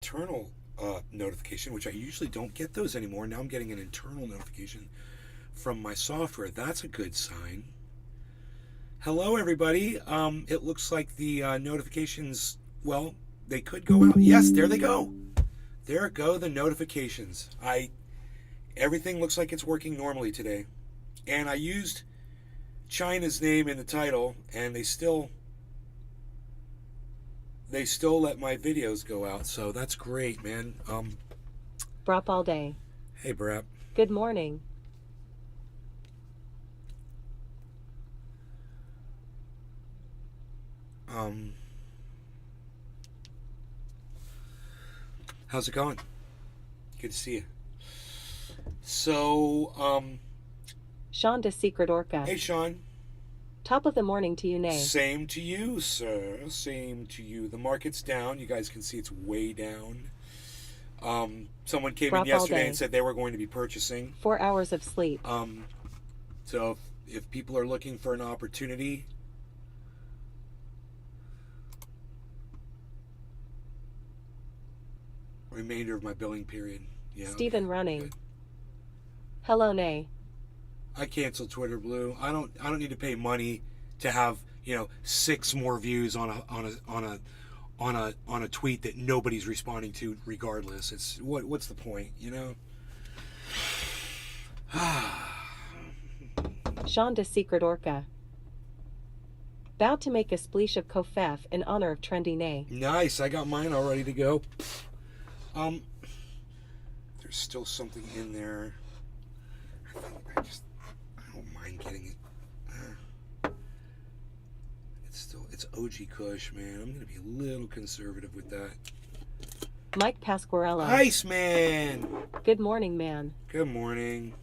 Internal notification, which I usually don't get those anymore. Now I'm getting an internal notification from my software. That's a good sign. Hello, everybody. It looks like the notifications, well, they could go out. Yes, there they go. There go the notifications. Everything looks like it's working normally today. And I used China's name in the title, and they still let my videos go out, so that's great, man. Brap all day. Hey, Brap. Good morning. How's it going? Good to see you. So, Sean de Secret Orca. hey, Sean. Top of the morning to you, Nay. Same to you, sir. Same to you. The market's down. You guys can see it's way down. Someone came in yesterday and said they were going to be purchasing. 4 hours of sleep. So if people are looking for an opportunity, remainder of my billing period. Yeah. Stephen okay, running. good. Hello, Nay. I canceled Twitter Blue. I don't need to pay money to have 6 more views on a tweet that nobody's responding to regardless. It's what's the point, Sean de Secret Orca. About to make a spleesh of Kofef in honor of Trendy Nay. Nice. I got mine all ready to go. There's still something in there. I don't mind getting it. It's OG Kush, man. I'm gonna be a little conservative with that. Mike Pasquarello. Ice Man. Good morning, man. Good morning.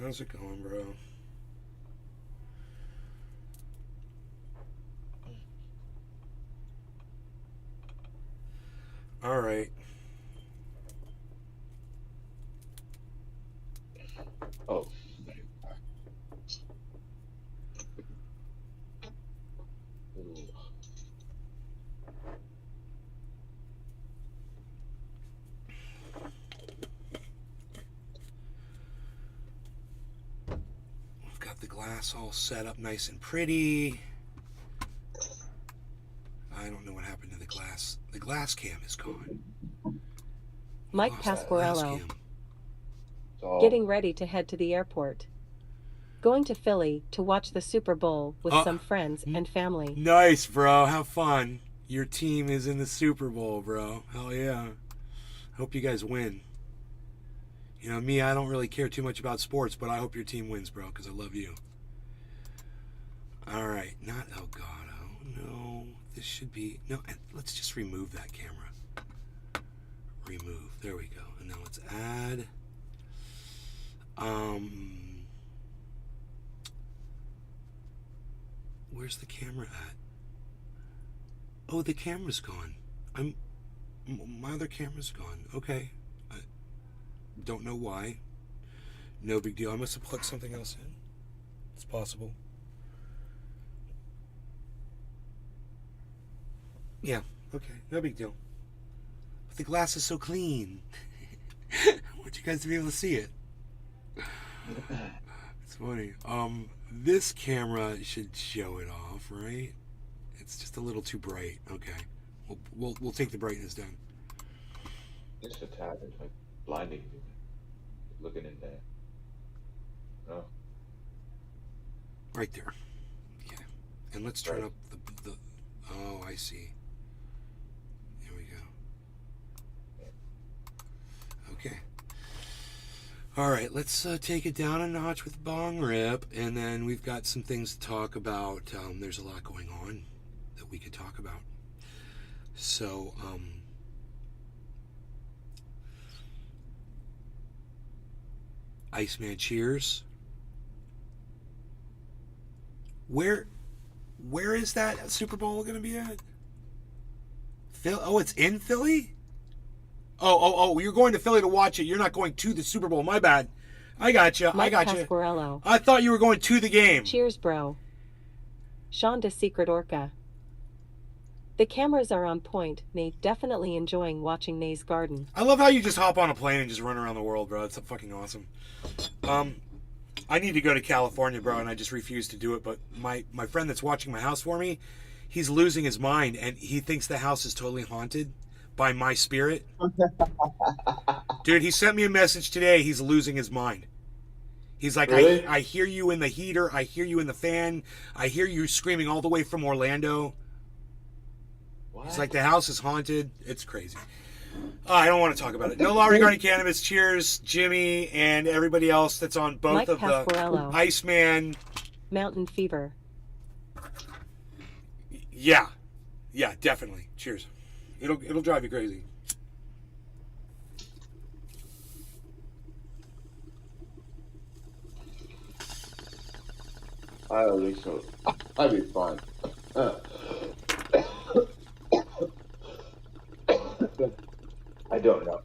How's it going, bro? All right. Oh. We've got the glass all set up nice and pretty. I don't know what happened to the glass. The glass cam is gone. Mike Pasquarello. Getting ready to head to the airport. Going to Philly to watch the Super Bowl with some friends and family. Nice, bro. Have fun. Your team is in the Super Bowl, bro. Hell yeah. Hope you guys win. Me, I don't really care too much about sports, but I hope your team wins, bro, because I love you. All right. Not Elgato. No. This should be... No, let's just remove that camera. Remove. There we go. And now let's add... Where's the camera at? Oh, the camera's gone. My other camera's gone. Okay. I don't know why. No big deal. I must have plugged something else in. It's possible. Yeah. Okay. No big deal. But the glass is so clean. I want you guys to be able to see it. It's funny. This camera should show it off, right? It's just a little too bright. Okay, we'll take the brightness down. It's a tad. It's like blinding you. Looking in there. Oh. Right there. Okay, and let's turn up the. Oh, I see. There we go. Okay. All right, let's take it down a notch with Bong Rip, and then we've got some things to talk about. There's a lot going on that we could talk about. So, Iceman, cheers. Where is that Super Bowl going to be at? Oh, it's in Philly? Oh, you're going to Philly to watch it. You're not going to the Super Bowl. My bad. I got you. Mike Pasquarello. I thought you were going to the game. Cheers, bro. Sean de Secret Orca. The cameras are on point. Nate definitely enjoying watching Nay's garden. I love how you just hop on a plane and just run around the world, bro. It's fucking awesome. I need to go to California, bro, and I just refuse to do it. But my friend that's watching my house for me, he's losing his mind, and he thinks the house is totally haunted by my spirit. Dude, he sent me a message today. He's losing his mind. He's like, Really? I hear you in the heater. I hear you in the fan. I hear you screaming all the way from Orlando. What? It's like the house is haunted. It's crazy. I don't want to talk about it. No law regarding cannabis. Cheers, Jimmy, and everybody else that's on both Mike of the Pasquarello. Iceman. Mountain fever. Yeah, definitely. Cheers. It'll drive you crazy. I don't think so. I'd be fine. I don't know.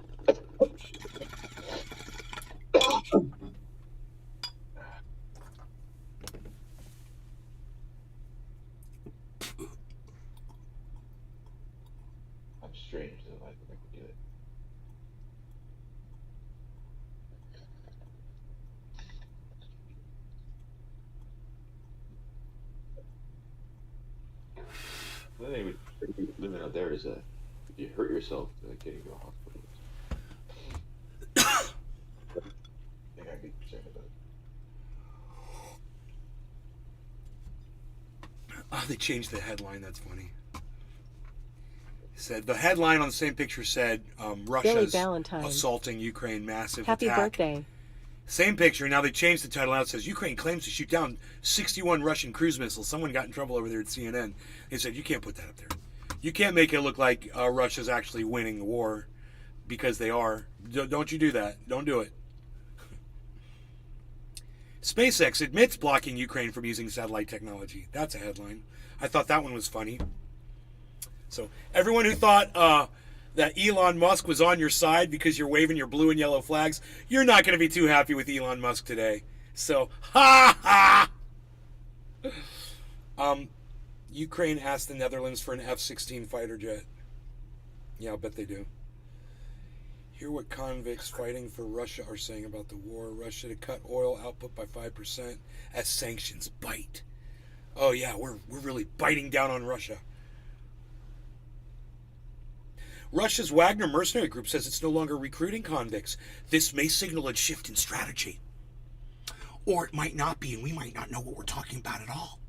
I'm strange though. I think I could do it. The thing with living out there is if you hurt yourself, getting to a hospital. I think I'd be concerned about it. Oh, they changed the headline. That's funny. Said the headline on the same picture said Billy Russia's Valentine. assaulting Ukraine, massive Happy attack. birthday. Same picture. Now they changed the title out. It says Ukraine claims to shoot down 61 Russian cruise missiles. Someone got in trouble over there at CNN. They said you can't put that up there. You can't make it look like Russia's actually winning the war, because they are. Don't you do that. Don't do it. SpaceX admits blocking Ukraine from using satellite technology. That's a headline. I thought that one was funny. So everyone who thought that Elon Musk was on your side because you're waving your blue and yellow flags, you're not going to be too happy with Elon Musk today. So, ha ha! Ukraine asked the Netherlands for an F-16 fighter jet. Yeah, I'll bet they do. Hear what convicts fighting for Russia are saying about the war. Russia to cut oil output by 5% as sanctions bite. Oh yeah, we're really biting down on Russia. Russia's Wagner mercenary group says it's no longer recruiting convicts. This may signal a shift in strategy. Or it might not be, and we might not know what we're talking about at all.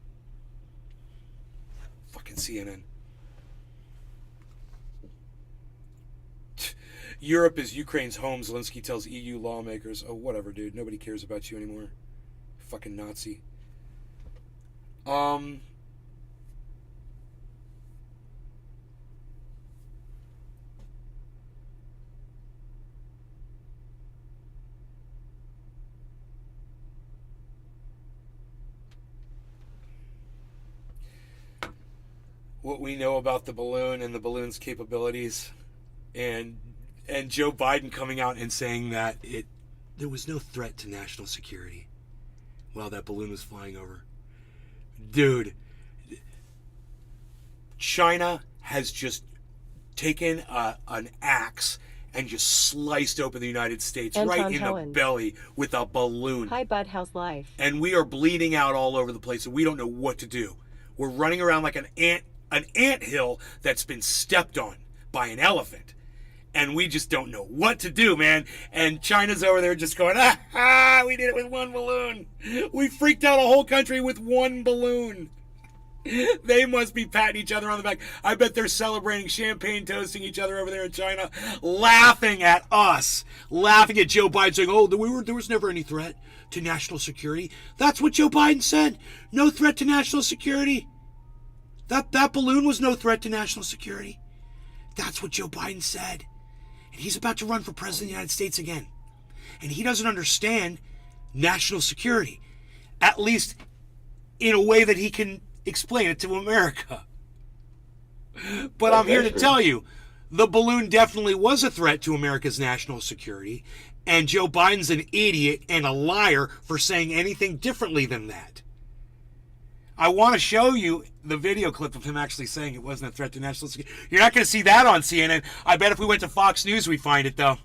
Fucking CNN. Europe is Ukraine's home, Zelensky tells EU lawmakers. Oh, whatever, dude. Nobody cares about you anymore. Fucking Nazi. What we know about the balloon and the balloon's capabilities, and Joe Biden coming out and saying that there was no threat to national security while that balloon was flying over. Dude, China has just taken an axe and just sliced open the United States Anton right in Hohen. the belly with a balloon. Hi, Bud. How's life? And we are bleeding out all over the place, and we don't know what to do. We're running around like an anthill that's been stepped on by an elephant. And we just don't know what to do, man. And China's over there just going, we did it with one balloon. We freaked out a whole country with one balloon. They must be patting each other on the back. I bet they're celebrating champagne, toasting each other over there in China, laughing at us, laughing at Joe Biden saying, oh, there was never any threat to national security. That's what Joe Biden said. No threat to national security. That balloon was no threat to national security. That's what Joe Biden said. And he's about to run for president of the United States again. And he doesn't understand national security, at least in a way that he can explain it to America. But I'm here to tell you, the balloon definitely was a threat to America's national security, and Joe Biden's an idiot and a liar for saying anything differently than that. I want to show you the video clip of him actually saying it wasn't a threat to national security. You're not going to see that on CNN. I bet if we went to Fox News, we'd find it, though.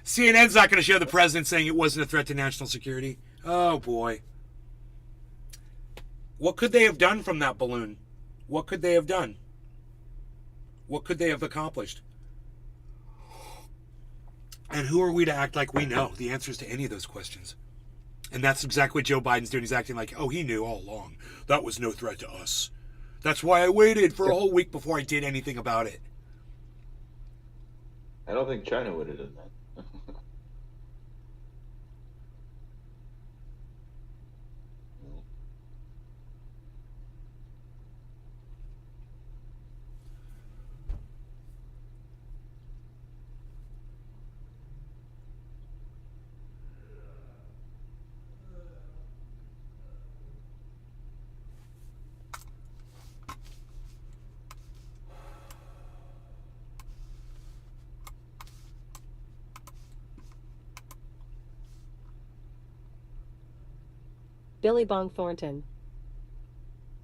CNN's not going to show the president saying it wasn't a threat to national security. Oh, boy. What could they have done from that balloon? What could they have done? What could they have accomplished? And who are we to act like we know the answers to any of those questions? And that's exactly what Joe Biden's doing. He's acting like, oh, he knew all along. That was no threat to us. That's why I waited for a whole week before I did anything about it. I don't think China would have done that. Billy Bong Thornton.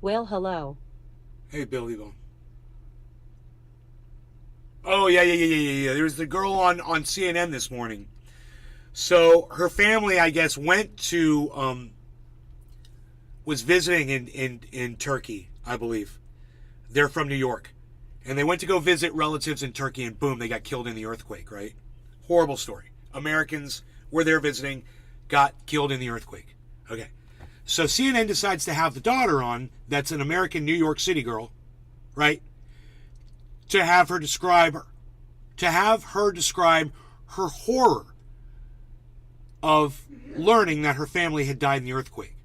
Well, hello. Hey, Billy Bong. Oh, yeah. There was the girl on CNN this morning. So her family, I guess, went to, was visiting in Turkey, I believe. They're from New York. And they went to go visit relatives in Turkey, and boom, they got killed in the earthquake, right? Horrible story. Americans were there visiting, got killed in the earthquake. Okay. So CNN decides to have the daughter on, that's an American New York City girl, right? To have her describe her horror of learning that her family had died in the earthquake.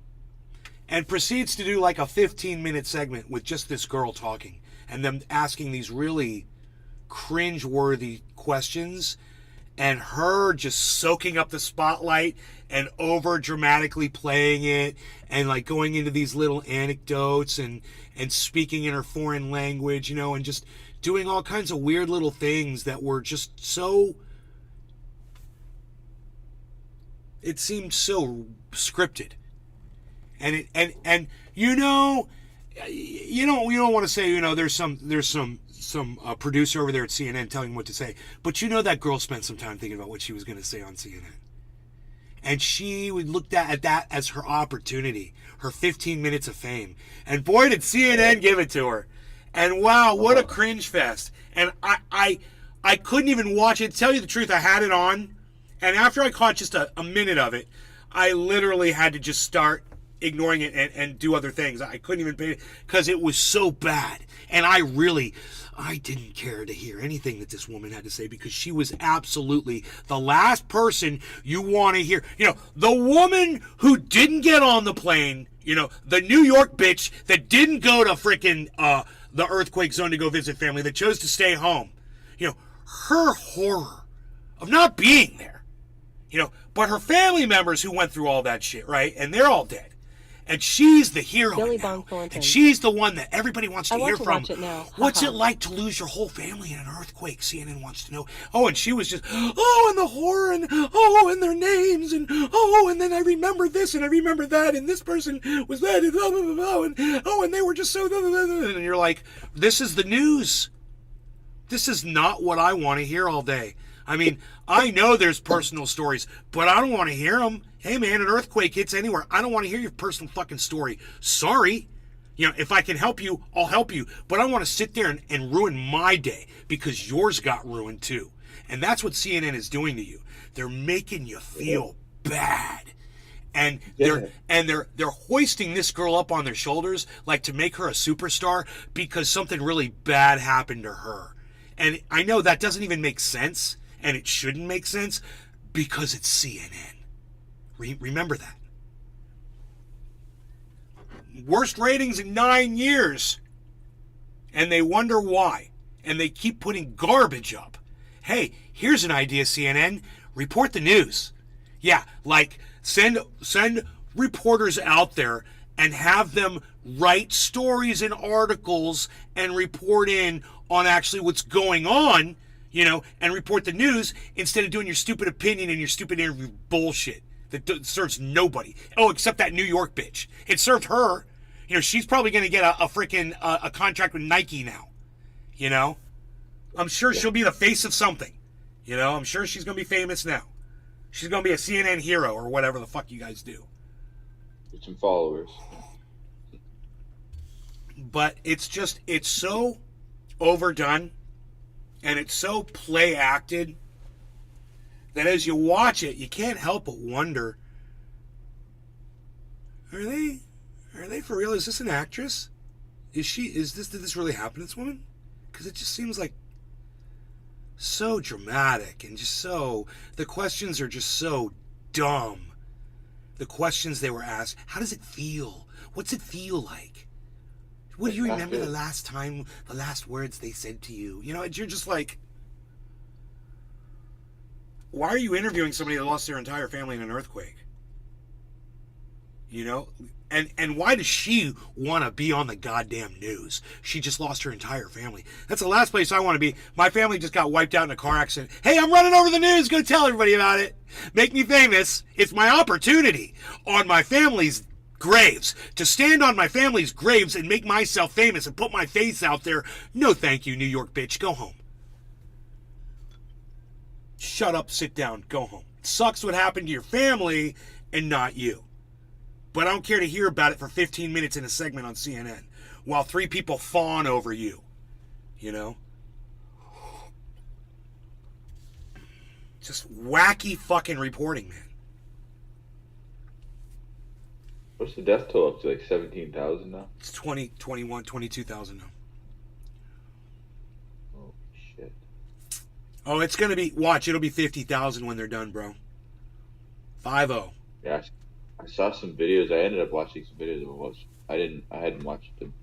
And proceeds to do like a 15-minute segment with just this girl talking and them asking these really cringe-worthy questions and her just soaking up the spotlight and over dramatically playing it and like going into these little anecdotes and speaking in her foreign language, and just doing all kinds of weird little things that were just so, it seemed so scripted. And you don't want to say, there's some producer over there at CNN telling him what to say. But that girl spent some time thinking about what she was going to say on CNN. And she would look at that as her opportunity, her 15 minutes of fame. And boy, did CNN give it to her. And wow, what a cringe fest. And I couldn't even watch it. To tell you the truth, I had it on. And after I caught just a minute of it, I literally had to just start ignoring it and do other things. I couldn't even pay it because it was so bad. And I didn't care to hear anything that this woman had to say because she was absolutely the last person you want to hear. The woman who didn't get on the plane, the New York bitch that didn't go to freaking the earthquake zone to go visit family, that chose to stay home. Her horror of not being there. But her family members who went through all that shit, right? And they're all dead. And she's the hero Billy now. Bong Thornton. And she's the one that everybody wants to hear from. Watch it now. What's it like to lose your whole family in an earthquake? CNN wants to know. Oh, and she was just, and the horror, and and their names, and and then I remember this, and I remember that, and this person was that, and blah, blah, blah, blah, and they were just so, blah, blah, blah, blah. And you're like, this is the news. This is not what I want to hear all day. I mean, I know there's personal stories, but I don't want to hear them. Hey, man, an earthquake hits anywhere. I don't want to hear your personal fucking story. Sorry. If I can help you, I'll help you. But I want to sit there and ruin my day because yours got ruined too. And that's what CNN is doing to you. They're making you feel bad. And they're hoisting this girl up on their shoulders like to make her a superstar because something really bad happened to her. And I know that doesn't even make sense, and it shouldn't make sense because it's CNN. Remember that. Worst ratings in 9 years. And they wonder why. And they keep putting garbage up. Hey, here's an idea, CNN. Report the news. Yeah, like send reporters out there and have them write stories and articles and report in on actually what's going on, and report the news instead of doing your stupid opinion and your stupid interview bullshit that serves nobody. Oh, except that New York bitch. It served her You know, she's probably going to get a freaking a contract with Nike now. You know, I'm sure she'll be the face of something. You know, I'm sure she's going to be famous now. She's going to be a CNN hero or whatever the fuck you guys do. With some followers. But it's so overdone and it's so play acted that as you watch it, you can't help but wonder, are they for real? Is this an actress? Did this really happen to this woman? Because it just seems like so dramatic and just so, the questions are just so dumb. The questions they were asked, how does it feel? What's it feel like? What do you remember the last words they said to you? You know, you're just like, why are you interviewing somebody that lost their entire family in an earthquake? You know? And why does she want to be on the goddamn news? She just lost her entire family. That's the last place I want to be. My family just got wiped out in a car accident. Hey, I'm running over the news. Go tell everybody about it. Make me famous. It's my opportunity on my family's graves. To stand on my family's graves and make myself famous and put my face out there. No thank you, New York bitch. Go home. Shut up, sit down, go home. It sucks what happened to your family and not you. But I don't care to hear about it for 15 minutes in a segment on CNN while 3 people fawn over you. You know? Just wacky fucking reporting, man. What's the death toll up to? Like 17,000 now? It's 20, 21, 22,000 now. Oh, shit. Oh, it's going to be, watch, it'll be 50,000 when they're done, bro. 5-0. Yeah, I saw some videos. I ended up watching some videos of it. I hadn't watched them.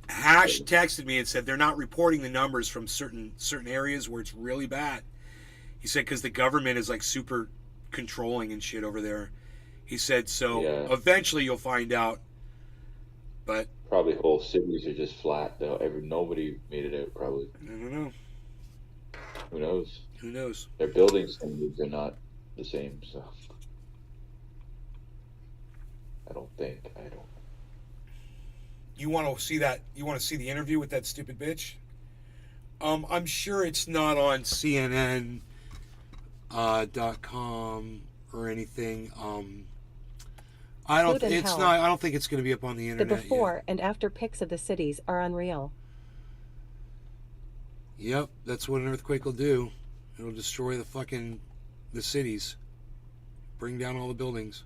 Hash texted me and said they're not reporting the numbers from certain areas where it's really bad. He said because the government is like super controlling and shit over there. He said eventually you'll find out. But probably whole cities are just flat though. Nobody made it out probably. I don't know. Who knows? Who knows? Their building standards are not the same, so I don't. You want to see that? You want to see the interview with that stupid bitch? I'm sure it's not on CNN.com or anything. I don't. It's not. I don't think it's going to be up on the internet. The before and after pics of the cities are unreal. Yep, that's what an earthquake will do. It'll destroy the cities, bring down all the buildings,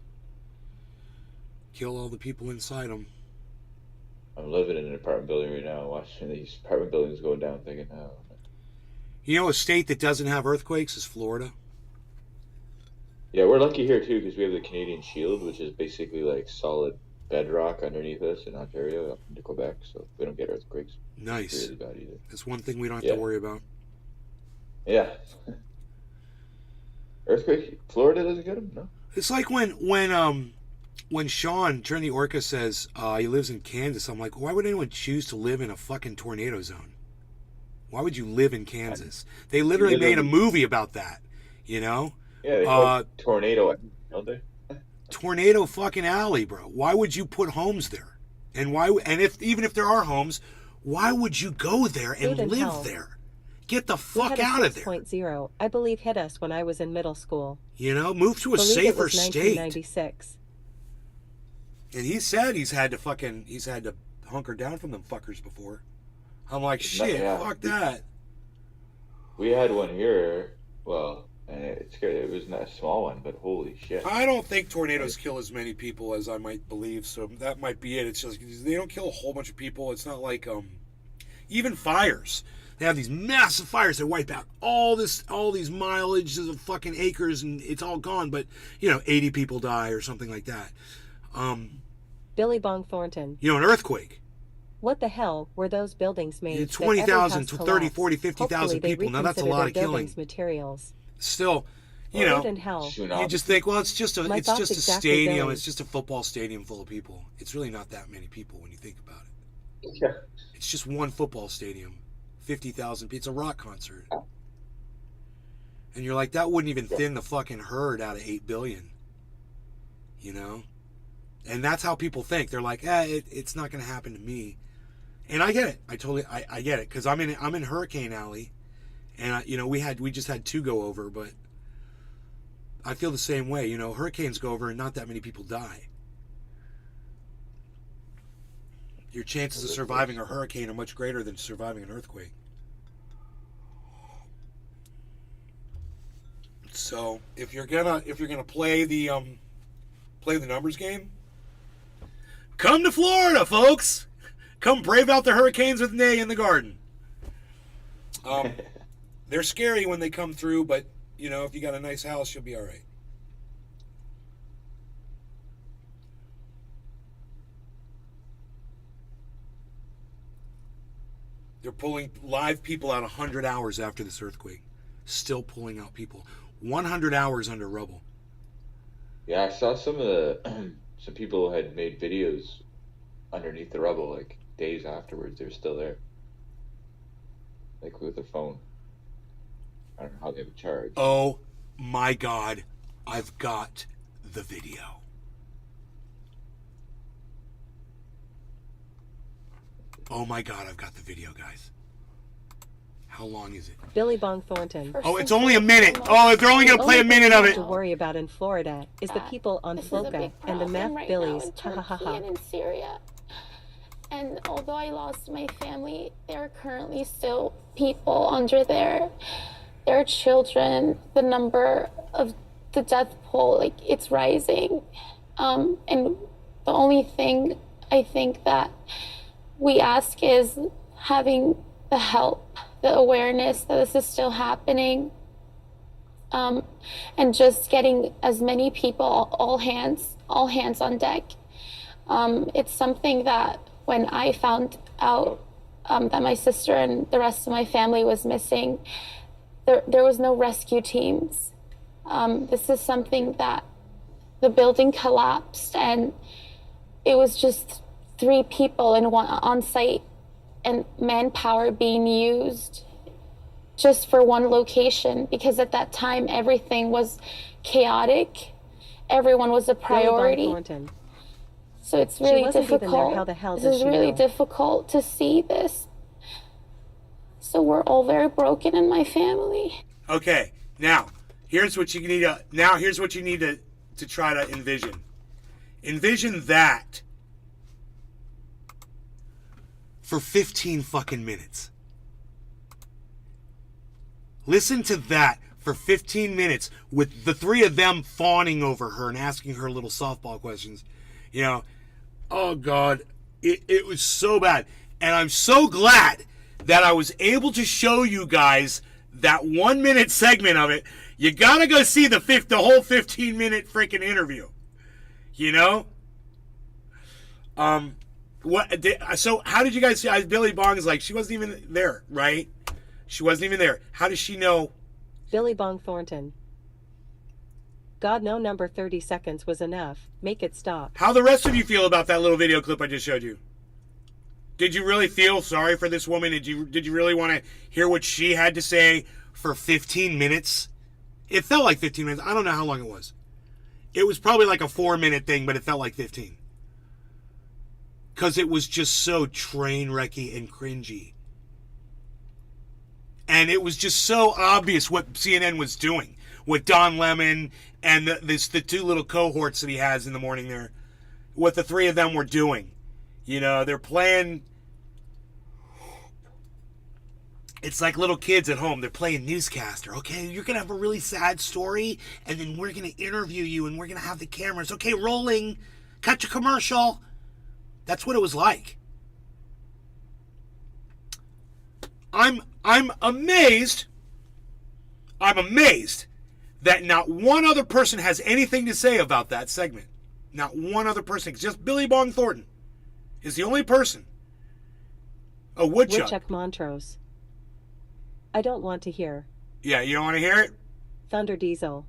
kill all the people inside them. I'm living in an apartment building right now, watching these apartment buildings going down, thinking, oh. You know, a state that doesn't have earthquakes is Florida. Yeah, we're lucky here too because we have the Canadian Shield, which is basically like solid bedrock underneath us in Ontario, up into Quebec, so we don't get earthquakes. Nice. It's really bad either. That's one thing we don't have to worry about. Yeah. Earthquake, Florida doesn't get them, no. It's like when Sean, Turn the Orca, says he lives in Kansas, I'm like, why would anyone choose to live in a fucking tornado zone? Why would you live in Kansas? They literally made a movie about that, you know? Yeah, they call it Tornado, don't they? Tornado fucking alley, bro. Why would you put homes there? And even if there are homes, why would you go there and live there? Get the fuck out of there. 6.0, I believe, hit us when I was in middle school. You know, move to a safer state. 1996. And he said he's had to hunker down from them fuckers before. I'm like, shit, fuck that. We had one here, well, and it was not a small one, but holy shit. I don't think tornadoes kill as many people as I might believe, so that might be it. It's just, they don't kill a whole bunch of people. It's not like, even fires. They have these massive fires that wipe out all these mileages of fucking acres and it's all gone, but, 80 people die or something like that. Billy Bong Thornton. An earthquake. What the hell were those buildings made? 20,000 to 30, 40, 50,000 people. Now that's a lot of killing. Materials. Still, you just think, well, it's just a stadium. It's just a football stadium full of people. It's really not that many people when you think about it. Yeah. It's just one football stadium, 50,000 people. It's a rock concert. And you're like, that wouldn't even thin the fucking herd out of 8 billion. And that's how people think. They're like, it's not going to happen to me. And I get it. I get it, because I'm in Hurricane Alley, and we just had 2 go over, but I feel the same way. Hurricanes go over and not that many people die. Your chances of surviving a hurricane are much greater than surviving an earthquake. So if you're gonna play the numbers game, come to Florida, folks. Come brave out the hurricanes with Nay in the garden. They're scary when they come through, but if you got a nice house, you'll be all right. They're pulling live people out 100 hours after this earthquake. Still pulling out people. 100 hours under rubble. Yeah, I saw some people had made videos underneath the rubble, like days afterwards. They were still there, like with a phone. I don't know how they would charge. Oh my God, I've got the video. Oh my God, I've got the video, guys. How long is it? Billy Bong Thornton. Oh, it's only a minute. Oh, they're only going to play a minute of it. To worry about in Florida is the people on Floca and the meth Billies. Ha ha ha. And in Syria. And although I lost my family, there are currently still people under there. There are children. The number of the death toll, it's rising. And the only thing I think that we ask is having the help, the awareness that this is still happening, and just getting as many people, all hands on deck. It's something that when I found out that my sister and the rest of my family was missing, there was no rescue teams. This is something that the building collapsed, and it was just 3 people on site, and manpower being used just for one location, because at that time everything was chaotic. Everyone was a priority. So it's really difficult. This is really difficult to see this. So we're all very broken in my family. Okay, now here's what you need to try to envision. Envision that for 15 fucking minutes. Listen to that for 15 minutes with the 3 of them fawning over her and asking her little softball questions. Oh God, it was so bad. And I'm so glad that I was able to show you guys that 1-minute segment of it. You gotta go see the whole 15-minute freaking interview. So how did you guys see? Billy Bong is like, she wasn't even there, right? She wasn't even there. How does she know? Billy Bong Thornton. God, no, number 30 seconds was enough. Make it stop. How the rest of you feel about that little video clip I just showed you? Did you really feel sorry for this woman? Did you really want to hear what she had to say for 15 minutes? It felt like 15 minutes. I don't know how long it was. It was probably like a 4-minute thing, but it felt like 15. Because it was just so train wrecky and cringy. And it was just so obvious what CNN was doing. What Don Lemon and the 2 little cohorts that he has in the morning there. What the 3 of them were doing. They're playing. It's like little kids at home. They're playing newscaster. Okay, you're going to have a really sad story. And then we're going to interview you. And we're going to have the cameras. Okay, rolling. Cut your commercial. That's what it was like. I'm amazed. I'm amazed that not one other person has anything to say about that segment. Not one other person. Just Billy Bong Thornton is the only person. Oh, Woodchuck Montrose. I don't want to hear. Yeah, you don't want to hear it? Thunder Diesel.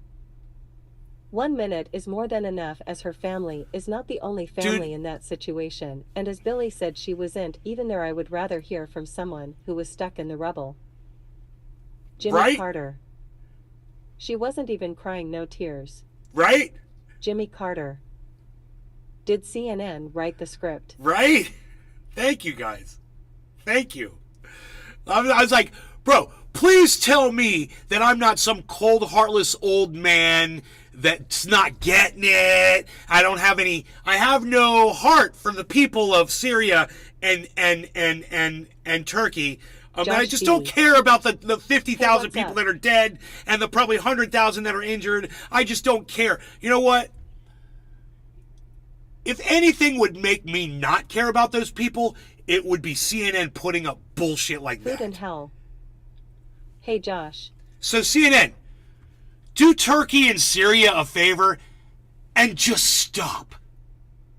1 minute is more than enough, as her family is not the only family in that situation. And as Billy said, she wasn't even there. I would rather hear from someone who was stuck in the rubble. Jimmy Carter. She wasn't even crying, no tears. Right? Jimmy Carter. Did CNN write the script? Right? Thank you, guys. Thank you. I was like, bro, please tell me that I'm not some cold, heartless old man that's not getting it. I have no heart for the people of Syria and Turkey. I just don't care about the 50,000 people that are dead and the probably 100,000 that are injured. I just don't care. You know what? If anything would make me not care about those people, it would be CNN putting up bullshit like that. Food in hell. Hey, Josh. So CNN, do Turkey and Syria a favor and just stop.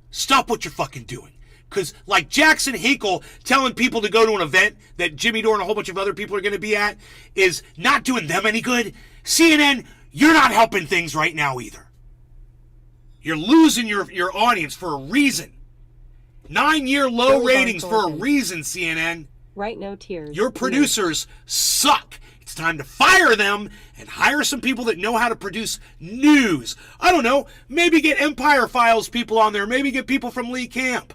Stop what you're fucking doing. Because like Jackson Hinkle telling people to go to an event that Jimmy Dore and a whole bunch of other people are going to be at is not doing them any good. CNN, you're not helping things right now either. You're losing your audience for a reason. 9-year low Billy ratings for a Thornton. reason, CNN. Write no tears. Your producers suck. It's time to fire them and hire some people that know how to produce news. I don't know. Maybe get Empire Files people on there. Maybe get people from Lee Camp,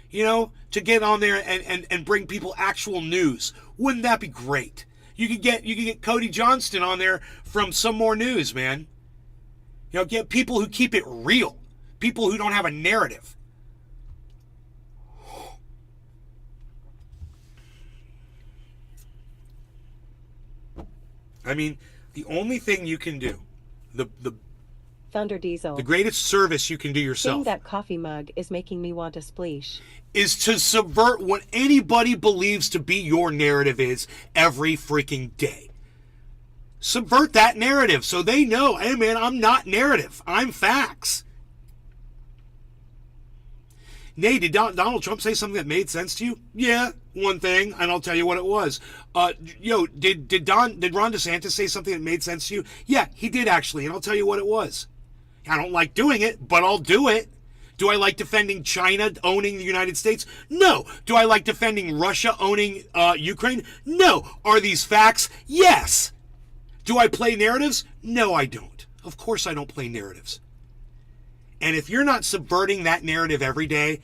to get on there and bring people actual news. Wouldn't that be great? You could get Cody Johnston on there from Some More News, man. Get people who keep it real. People who don't have a narrative. I mean, the only thing you can do, the Thunder Diesel. the greatest service you can do Seeing yourself that coffee mug is making me want a spleesh. is to subvert what anybody believes to be your narrative is every freaking day. Subvert that narrative so they know, hey man, I'm not narrative. I'm facts. Nay, did Donald Trump say something that made sense to you? Yeah, one thing, and I'll tell you what it was. Did Ron DeSantis say something that made sense to you? Yeah, he did actually, and I'll tell you what it was. I don't like doing it, but I'll do it. Do I like defending China owning the United States? No. Do I like defending Russia owning Ukraine? No. Are these facts? Yes. Do I play narratives? No, I don't. Of course I don't play narratives. And if you're not subverting that narrative every day,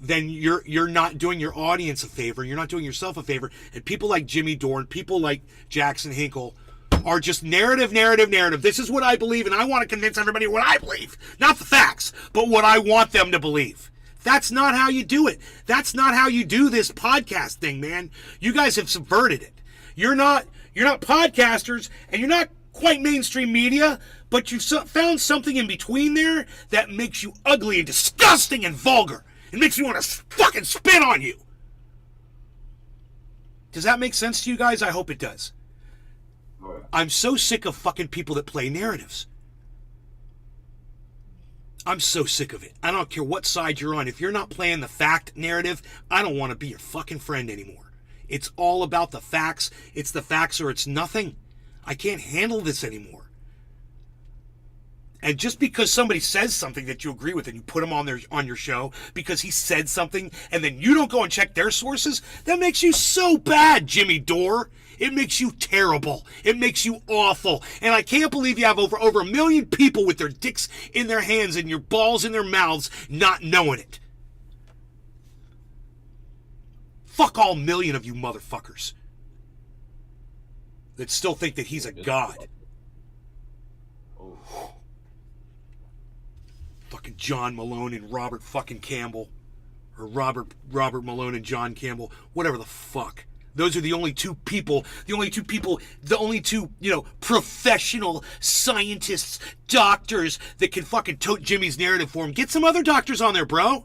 then you're not doing your audience a favor. You're not doing yourself a favor. And people like Jimmy Dorn, people like Jackson Hinkle are just narrative. This is what I believe, and I want to convince everybody what I believe. Not the facts, but what I want them to believe. That's not how you do it. That's not how you do this podcast thing, man. You guys have subverted it. You're not podcasters, and you're not quite mainstream media, but you've found something in between there that makes you ugly and disgusting and vulgar. It makes me want to fucking spit on you. Does that make sense to you guys? I hope it does. I'm so sick of fucking people that play narratives. I'm so sick of it. I don't care what side you're on. If you're not playing the fact narrative, I don't want to be your fucking friend anymore. It's all about the facts. It's the facts or it's nothing. I can't handle this anymore. And just because somebody says something that you agree with and you put them on your show because he said something and then you don't go and check their sources, that makes you so bad, Jimmy Dore. It makes you terrible. It makes you awful. And I can't believe you have over 1 million people with their dicks in their hands and your balls in their mouths not knowing it. Fuck all 1 million of you motherfuckers that still think that he's a god. Fucking John Malone and Robert fucking Campbell. Or Robert Malone and John Campbell. Whatever the fuck. Those are the only two professional scientists, doctors that can fucking tote Jimmy's narrative for him. Get some other doctors on there, bro.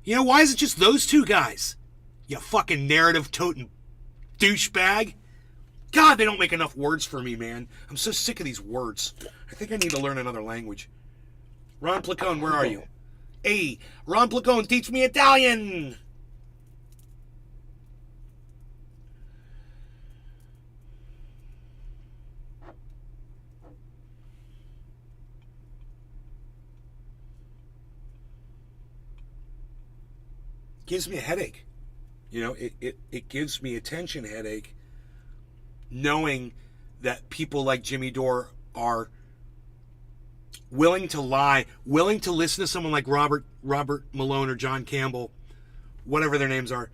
Why is it just those two guys? You fucking narrative toting douchebag. God, they don't make enough words for me, man. I'm so sick of these words. I think I need to learn another language. Ron Placone, where are you? Hey, Ron Placone, teach me Italian. Gives me a headache. It gives me a tension headache knowing that people like Jimmy Dore are willing to lie, willing to listen to someone like Robert Malone or John Campbell, whatever their names are,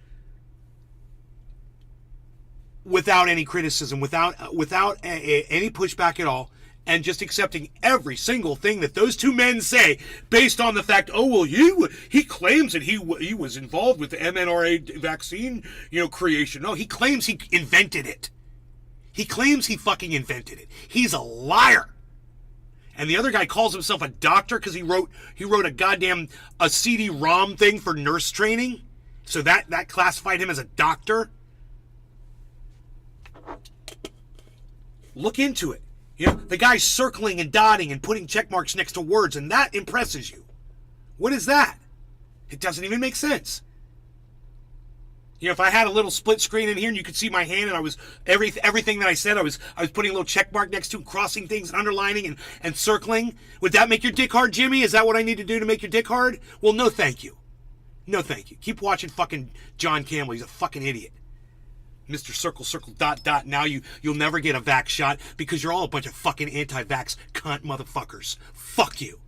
without any criticism, without any pushback at all, and just accepting every single thing that those two men say based on the fact, oh, well, he claims that he was involved with the mRNA vaccine, creation. No, he claims he invented it. He claims he fucking invented it. He's a liar. And the other guy calls himself a doctor because he wrote a goddamn a CD-ROM thing for nurse training. So that classified him as a doctor. Look into it. The guy's circling and dotting and putting check marks next to words, and that impresses you. What is that? It doesn't even make sense. If I had a little split screen in here and you could see my hand and I was everything that I said, I was putting a little check mark next to, crossing things and underlining and circling. Would that make your dick hard, Jimmy? Is that what I need to do to make your dick hard? Well, no thank you. No thank you. Keep watching fucking John Campbell. He's a fucking idiot. Mr. Circle, circle, dot, dot. Now you'll never get a vax shot because you're all a bunch of fucking anti-vax cunt motherfuckers. Fuck you.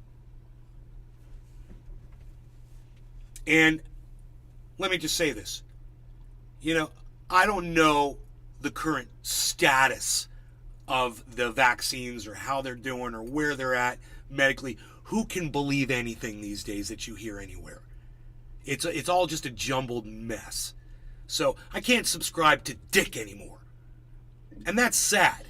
And let me just say this. I don't know the current status of the vaccines or how they're doing or where they're at medically. Who can believe anything these days that you hear anywhere? It's all just a jumbled mess. So I can't subscribe to Dick anymore. And that's sad.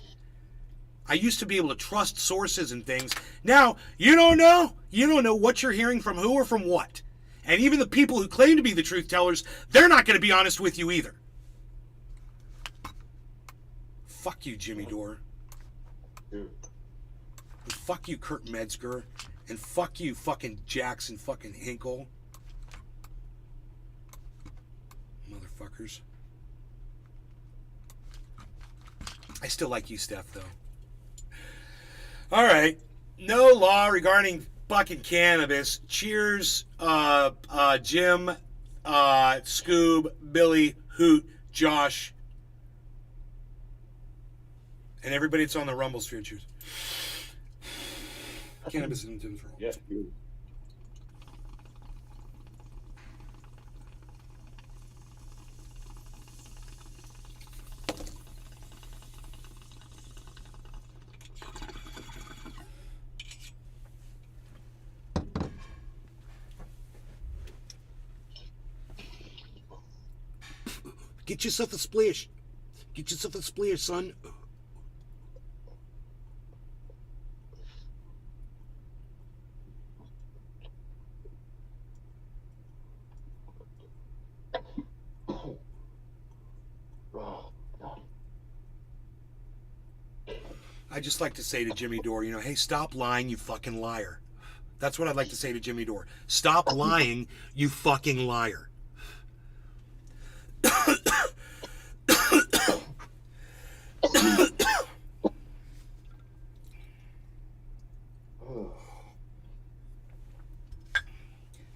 I used to be able to trust sources and things. Now, you don't know. You don't know what you're hearing from who or from what. And even the people who claim to be the truth tellers, they're not going to be honest with you either. Fuck you, Jimmy Dore. Dude. And fuck you, Kurt Metzger. And fuck you, fucking Jackson fucking Hinkle. Motherfuckers. I still like you, Steph, though. All right. No law regarding fucking cannabis. Cheers, Jim, Scoob, Billy, Hoot, Josh, and everybody that's on the Rumble Sphere. Cheers. Cannabis isn't for all. Yeah, dude. Get yourself a splish. Get yourself a splish, son. I just like to say to Jimmy Dore, hey, stop lying, you fucking liar. That's what I'd like to say to Jimmy Dore. Stop lying, you fucking liar.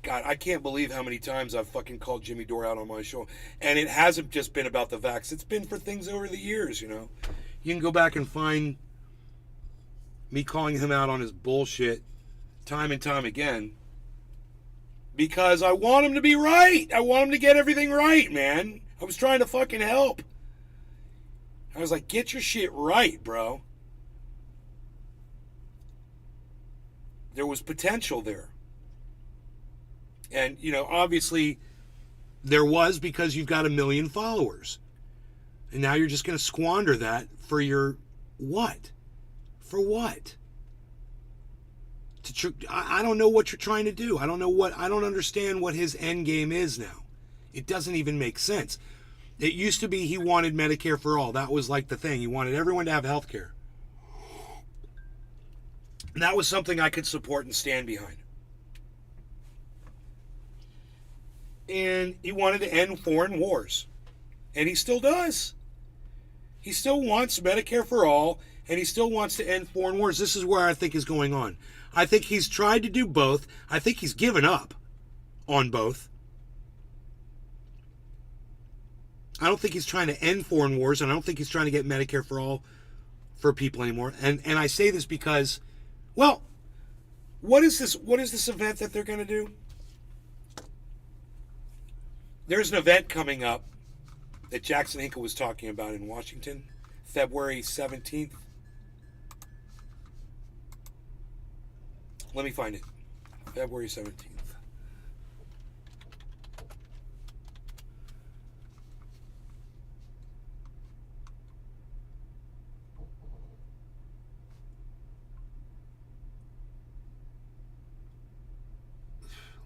God, I can't believe how many times I've fucking called Jimmy Dore out on my show. And it hasn't just been about the vax. It's been for things over the years, You can go back and find me calling him out on his bullshit time and time again. Because I want him to be right. I want him to get everything right, man. I was trying to fucking help. I was like, get your shit right, bro. There was potential there. And, obviously there was because you've got 1 million followers. And now you're just going to squander that for your what? For what? I don't know what you're trying to do. I don't understand what his end game is now. It doesn't even make sense. It used to be he wanted Medicare for all. That was like the thing. He wanted everyone to have health care. And that was something I could support and stand behind. And he wanted to end foreign wars. And he still does. He still wants Medicare for all, and he still wants to end foreign wars. This is where I think is going on. I think he's tried to do both. I think he's given up on both. I don't think he's trying to end foreign wars, and I don't think he's trying to get Medicare for all for people anymore. And I say this because, well, What is this? What is this event that they're going to do? There's an event coming up that Jackson Hinkle was talking about in Washington, February 17th. Let me find it. February 17th.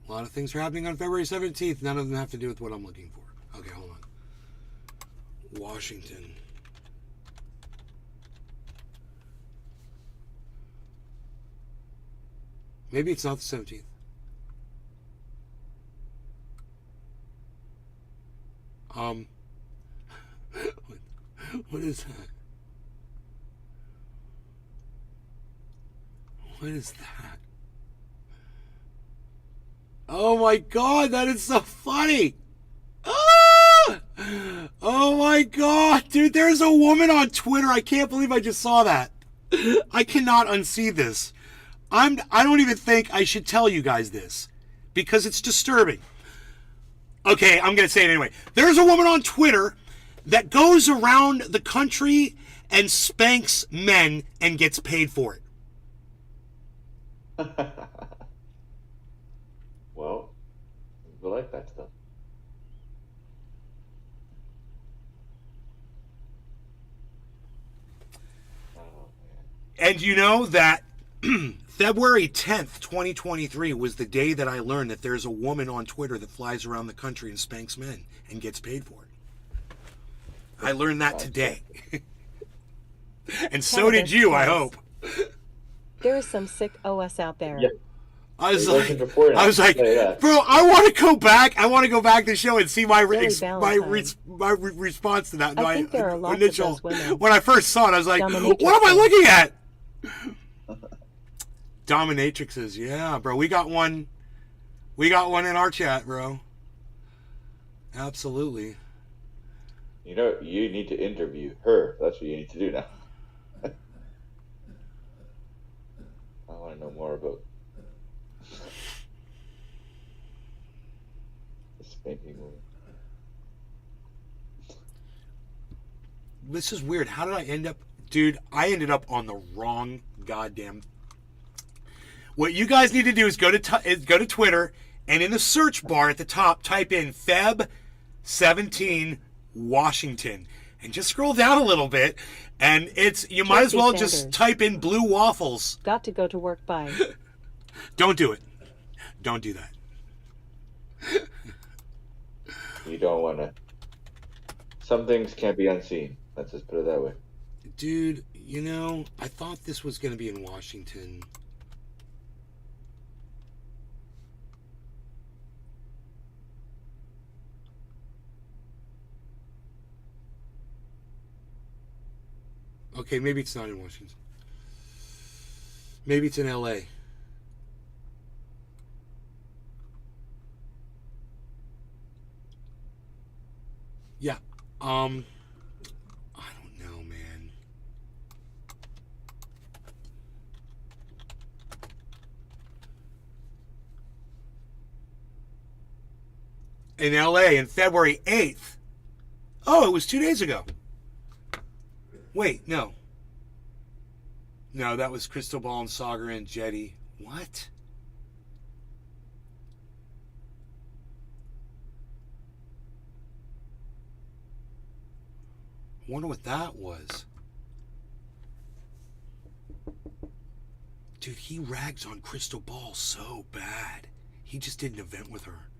A lot of things are happening on February 17th. None of them have to do with what I'm looking for. Okay, hold on. Washington. Maybe it's not the 17th. What is that? What is that? Oh my God, that is so funny. Ah! Oh my God, dude, there's a woman on Twitter. I can't believe I just saw that. I cannot unsee this. I don't even think I should tell you guys this because it's disturbing. Okay, I'm going to say it anyway. There's a woman on Twitter that goes around the country and spanks men and gets paid for it. Well, we like that stuff. Oh, man. And you know that February 10th, 2023 was the day that I learned that there's a woman on Twitter that flies around the country and spanks men and gets paid for it. I learned that today. And so did you, I hope. There is some sick OS out there. Yeah. I was It like, wasn't reported, I was I'll like, tell you that. bro, I want to go back. I want to go back to the show and see my Billy response to that. I My think there are lots of initial, those women. when I first saw it, I was like, Dominatrixes. what am I looking at? Dominatrixes, yeah, bro. We got one. We got one in our chat, bro. Absolutely. You know, you need to interview her. That's what you need to do now. I want to know more about the spanking woman. This is weird. How did I end up, dude? I ended up on the wrong goddamn. What you guys need to do is go to Twitter and in the search bar at the top type in Feb 17 Washington and just scroll down a little bit and you might as well just Sanders. type in blue waffles. Got to go to work by. Don't do it. Don't do that. You don't want to. Some things can't be unseen. Let's just put it that way. Dude, you know, I thought this was going to be in Washington. Okay, maybe it's not in Washington. Maybe it's in LA. Yeah. I don't know, man. In LA in February 8th. Oh, it was 2 days ago. Wait, no. No, that was Crystal Ball and Sagar and Jetty. What? I wonder what that was. Dude, he rags on Crystal Ball so bad. He just did an event with her.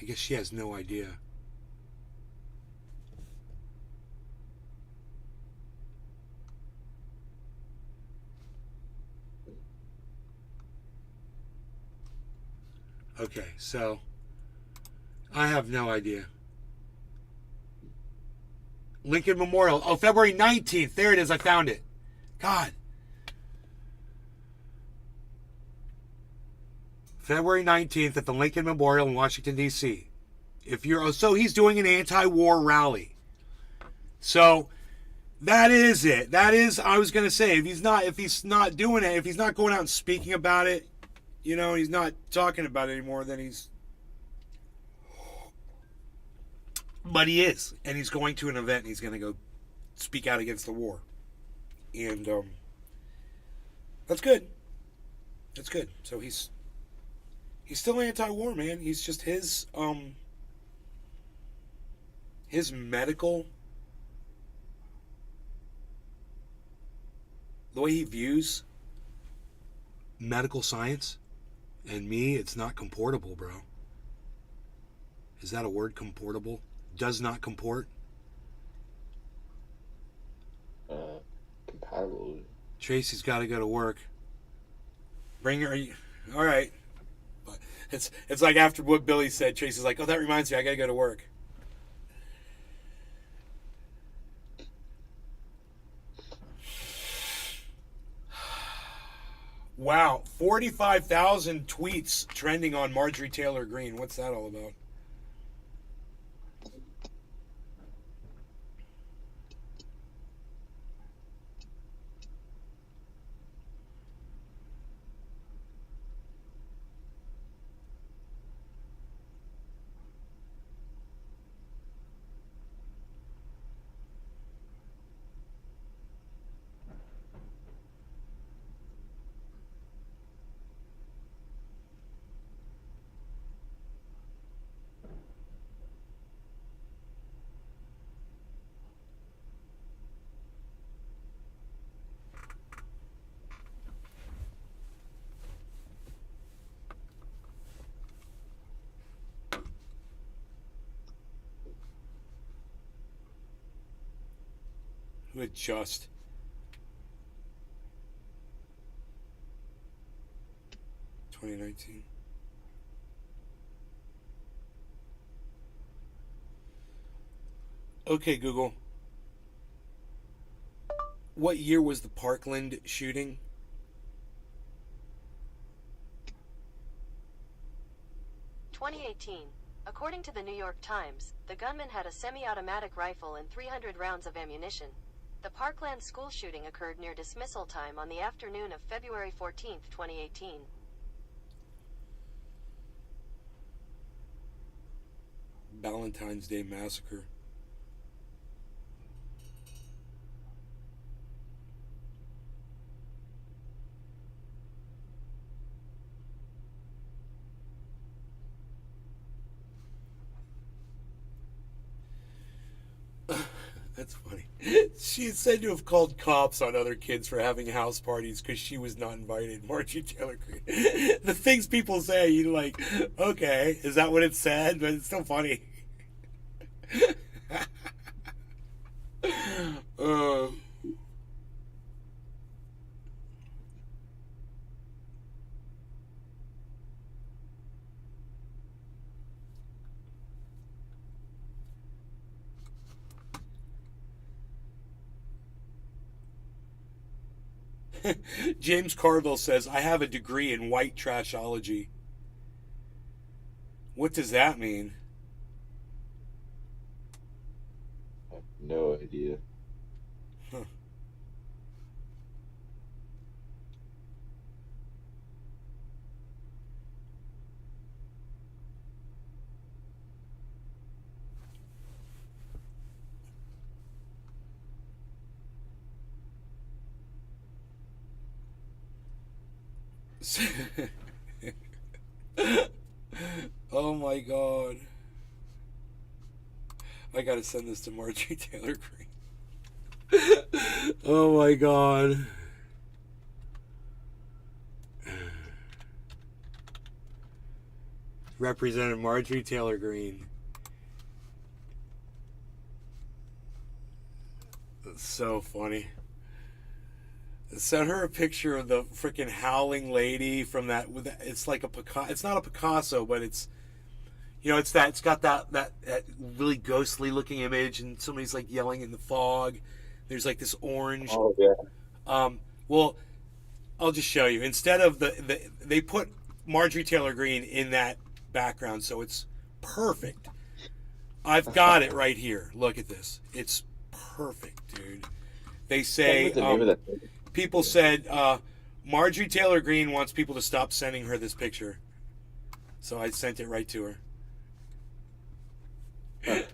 I guess she has no idea. Okay, so I have no idea. Lincoln Memorial. Oh, February 19th. There it is. I found it. God. February 19th at the Lincoln Memorial in Washington, D.C. So he's doing an anti-war rally. So That is it. That is, I was going to say, if he's not doing it, if he's not going out and speaking about it, you know, he's not talking about it anymore, then he's, but he is. And he's going to an event and he's going to go speak out against the war. And, that's good. That's good. So he's still anti-war, man. He's just his medical, the way he views medical science and me, it's not comportable, bro. Is that a word, comportable? Does not comport? Compatible. Tracy's got to go to work. Bring her. All right. It's like after what Billy said, Tracy's like, oh, that reminds me, I got to go to work. Wow, 45,000 tweets trending on Marjorie Taylor Greene. What's that all about? Adjust. $2019. Okay, Google. What year was the Parkland shooting? (2018). According to the New York Times, the gunman had a semi-automatic rifle and 300 rounds of ammunition. The Parkland school shooting occurred near dismissal time on the afternoon of February 14, 2018. Valentine's Day Massacre. That's funny. She's said to have called cops on other kids for having house parties because she was not invited. Marjorie Taylor Greene. The things people say, you're like, okay, is that what it said? But it's still funny. uh, James Carville says, I have a degree in white trashology. What does that mean? I have no idea. Huh. Oh my god. I gotta send this to Marjorie Taylor Greene. Oh my god. Representative Marjorie Taylor Greene. That's so funny. Sent her a picture of the freaking howling lady from that. It's like a Picasso. It's not a Picasso, but it's, you know, it's that. It's got that really ghostly looking image, and somebody's like yelling in the fog. There's like this orange. Oh yeah. Well, I'll just show you. Instead of they put Marjorie Taylor Greene in that background, so it's perfect. I've got it right here. Look at this. It's perfect, dude. They What's say the name of that? people said Marjorie Taylor Greene wants people to stop sending her this picture, so I sent it right to her. I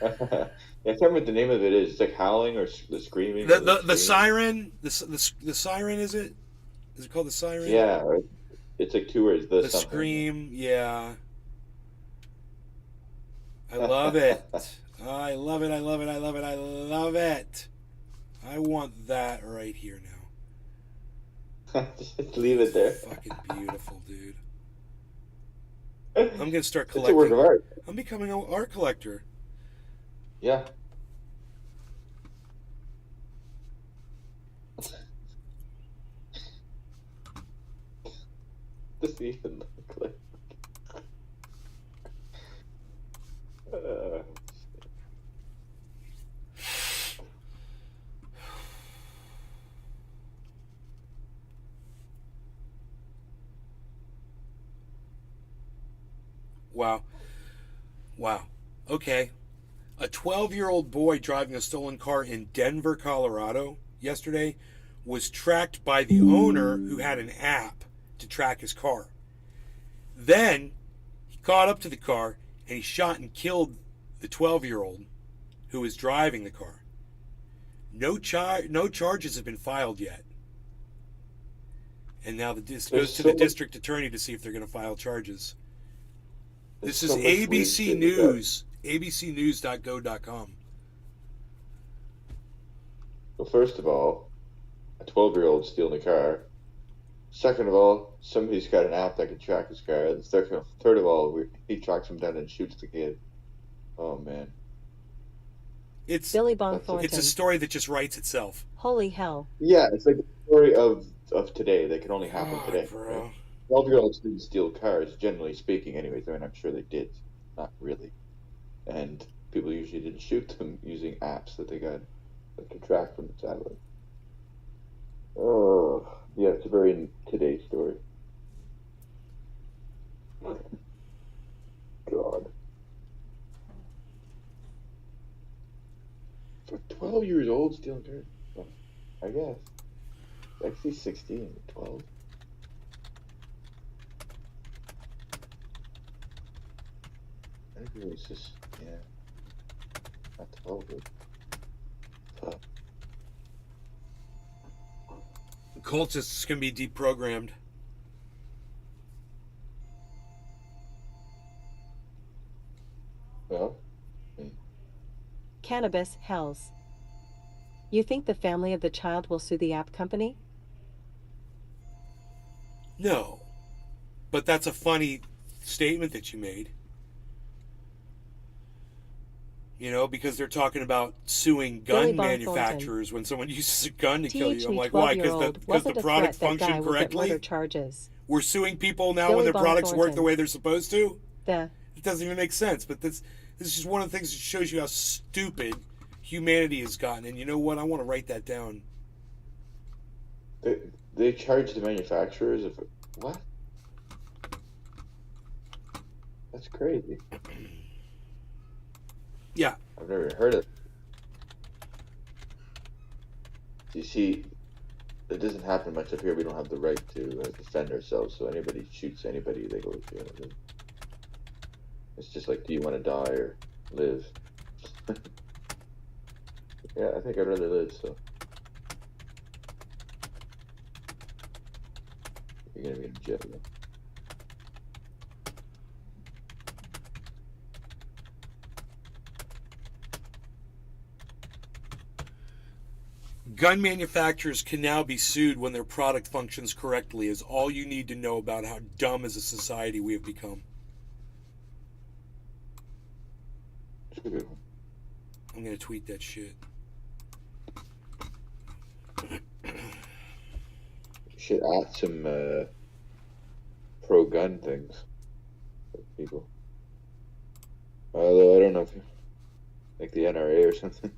can't remember what the name of it is. It's like howling or the screaming. The or the, the screaming. siren, the siren, is it? Is it called the siren? Yeah, right. It's like two words. The The something. scream, yeah. I love it. I love it. I love it. I love it. I love it. I want that right here now. Just leave it there. Fucking beautiful, dude. I'm gonna start It's a work of collecting. art. I'm becoming an art collector. Yeah. Does he even look like? Uh, Wow. Wow. Okay. A 12-year-old boy driving a stolen car in Denver, Colorado yesterday was tracked by the owner who had an app to track his car. Then he caught up to the car and he shot and killed the 12-year-old who was driving the car. No charges have been filed yet. And now this There's goes to so the much- district attorney to see if they're going to file charges. there's This is so much weird ABC shit with that. News, abcnews.go.com. Well, first of all, a 12-year-old stealing a car. Second of all, somebody's got an app that can track his car. And third of all, he tracks him down and shoots the kid. Oh man. It's Billy Bong It's a Thornton. it's a story that just writes itself. Holy hell. Yeah, it's like the story of today that can only happen God, today. bro. Right? 12-year-olds didn't steal cars, generally speaking, anyways. I mean, I'm sure they did. Not really. And people usually didn't shoot them using apps that they got that could track from the satellite. Oh, yeah, it's a very today story. God. For 12 years old, stealing cars? Well, I guess. Actually 16, 12. I think it was just, yeah. Not 12, but. Fuck. Cultists can be deprogrammed. Well, Cannabis hells. You think the family of the child will sue the app company? No. But that's a funny statement that you made. You know, because they're talking about suing Billy gun Bong manufacturers when someone uses a gun to kill you. I'm THV like, why? Because 12-year-old the wasn't a product threat that guy functioned will get correctly? murder charges. We're suing people now Billy when their Bong products work the Thornton. way they're supposed to? The It doesn't even make sense. But this is just one of the things that shows you how stupid humanity has gotten. And you know what? I want to write that down. they charge the manufacturers of. What? That's crazy. Yeah. I've never heard of. You see, it doesn't happen much up here. We don't have the right to defend ourselves. So anybody shoots anybody, they go to jail. It's just like, do you want to die or live? Yeah, I think I'd rather live. So you're gonna be in jail. Then. Gun manufacturers can now be sued when their product functions correctly, is all you need to know about how dumb as a society we have become. It's a good one. I'm going to tweet that shit. Should add some pro-gun things for people. Although I don't know if you like the NRA or something.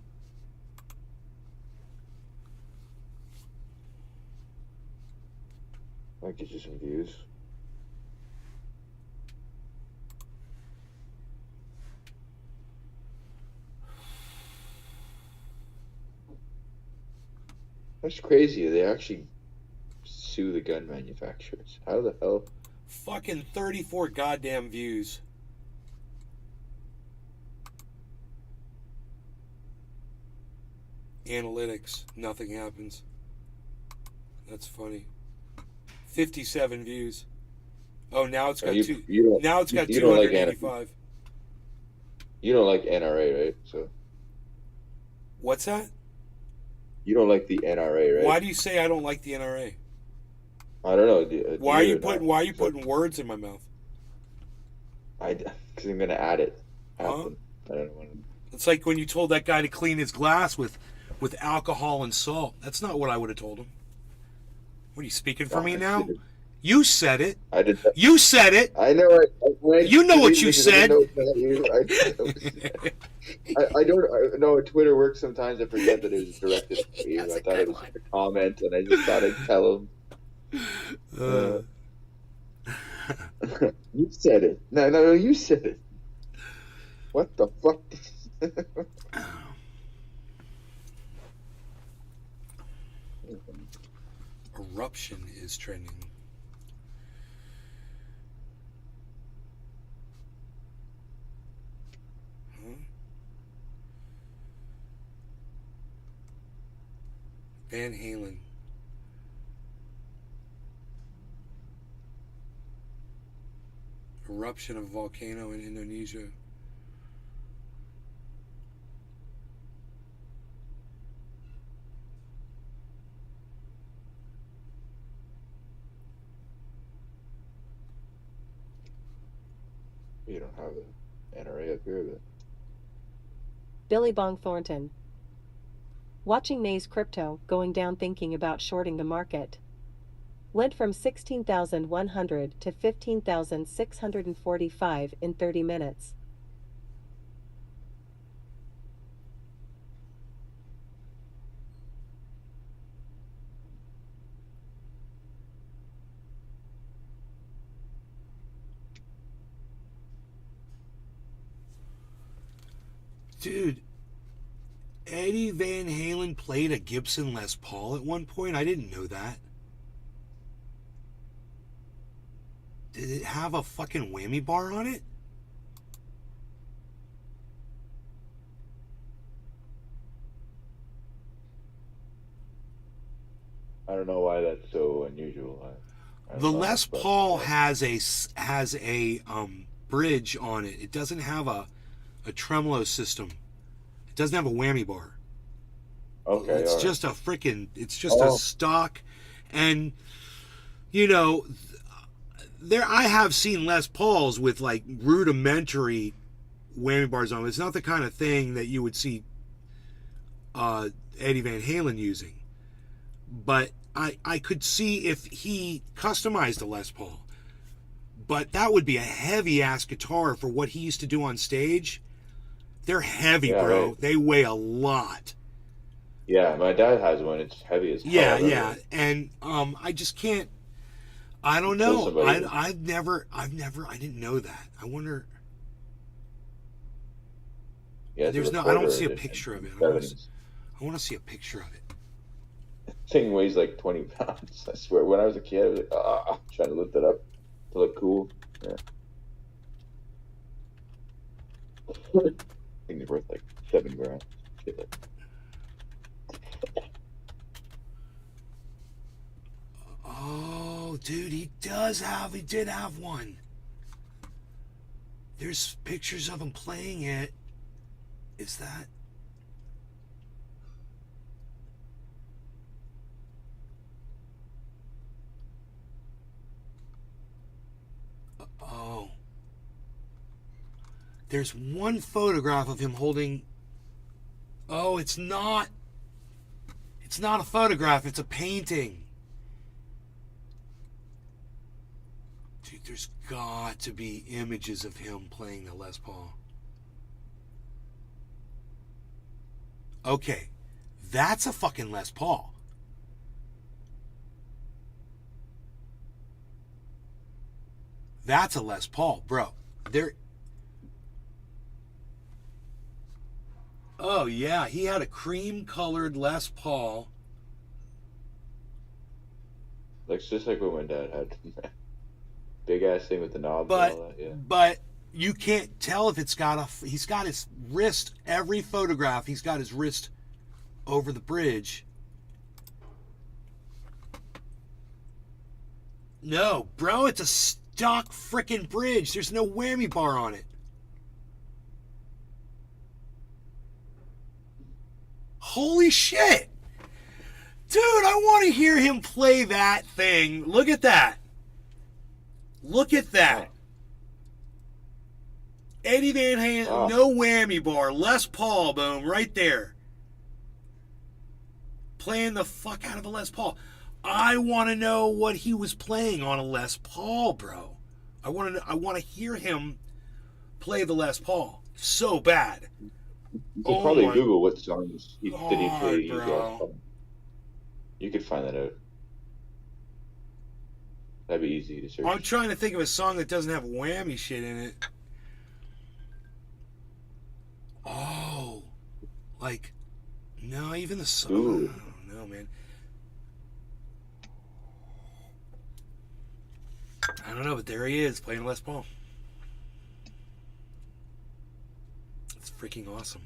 Might get you some views. That's crazy. They actually sue the gun manufacturers. How the hell? Fucking 34 goddamn views. Analytics, nothing happens. That's funny. 57 views. Oh, now it's got now it's got 285. You don't like NRA, right? So What's that? you don't like the NRA, right? Why do you say I don't like the NRA? I don't know. Why are you putting words in my mouth? Because I'm gonna add it. Huh? I don't want to. It's like when you told that guy to clean his glass with alcohol and salt. That's not what I would have told him. What are you speaking for me now? You said it. I did. You said it. I know. You know what you said. I don't know. Twitter works sometimes. I forget that it was directed at you. I thought it was a comment, and I just thought I'd tell him. You said it. No, you said it. What the fuck? Eruption is trending. Huh? Van Halen. Eruption of volcano in Indonesia. You don't have an NRA up here, but Billy Bong Thornton. Watching May's crypto going down, thinking about shorting the market. Went from 16,100 to 15,645 in 30 minutes. Dude, Eddie Van Halen played a Gibson Les Paul at one point? I didn't know that. Did it have a fucking whammy bar on it? I don't know why that's so unusual. The Les Paul has a bridge on it. It doesn't have a tremolo system. It doesn't have a whammy bar. Okay, it's just a freaking. It's just a stock, and you know, I have seen Les Pauls with like rudimentary whammy bars on them. It's not the kind of thing that you would see Eddie Van Halen using. But I could see if he customized a Les Paul. But that would be a heavy ass guitar for what he used to do on stage. They're heavy, bro. Right. They weigh a lot. Yeah, my dad has one. It's heavy as hell. Yeah. And I just can't. I don't know. I didn't know that. I wonder. Yeah, I don't see a picture of it. I want to see a picture of it. Thing weighs like 20 pounds. I swear. When I was a kid, I was like, trying to lift it up to look cool. Yeah. I think they're worth like $7,000. Shit like that. Oh, dude, he did have one. There's pictures of him playing it. Is that? Oh. There's one photograph of him holding. Oh, it's not. It's not a photograph, it's a painting. Dude, there's got to be images of him playing the Les Paul. Okay, that's a fucking Les Paul. That's a Les Paul, bro. Oh yeah, he had a cream-colored Les Paul. Looks just like what my dad had. Big ass thing with the knobs But and all that. Yeah. but you can't tell if it's got a. He's got his wrist. Every photograph, he's got his wrist over the bridge. No, bro, it's a stock frickin' bridge. There's no whammy bar on it. Holy shit. Dude, I want to hear him play that thing. Look at that. Look at that. Eddie Van Halen, Oh. no whammy bar. Les Paul, boom, right there. Playing the fuck out of a Les Paul. I want to know what he was playing on a Les Paul, bro. I want to hear him play the Les Paul so bad. You could probably my Google what songs did he play God, to use bro. last time. You could find that out. That'd be easy to search. I'm trying to think of a song that doesn't have whammy shit in it. Oh, like, no, even the song. Ooh. I don't know, man. I don't know, but there he is playing Les Paul. It's freaking awesome.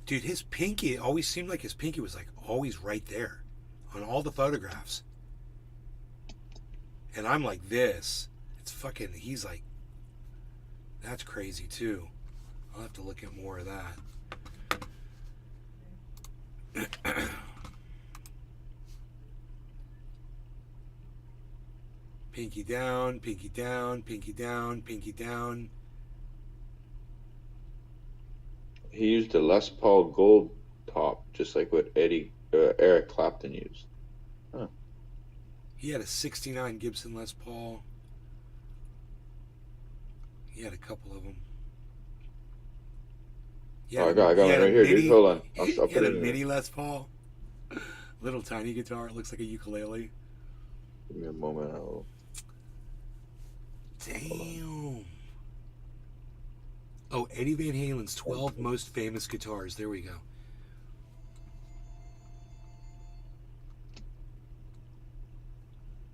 Dude, his pinky, it always seemed like his pinky was like always right there on all the photographs. And I'm like this. It's fucking, he's like, that's crazy too. I'll have to look at more of that. Pinky down, pinky down, pinky down, pinky down. He used a Les Paul Gold top, just like what Eric Clapton used. He had a 69 Gibson Les Paul. He had a couple of them. I got one right here, dude. Hold on. I'll He put had it a in mini Les Paul. Little tiny guitar. It looks like a ukulele. Give me a moment. Damn. Oh, Eddie Van Halen's 12 most famous guitars. There we go.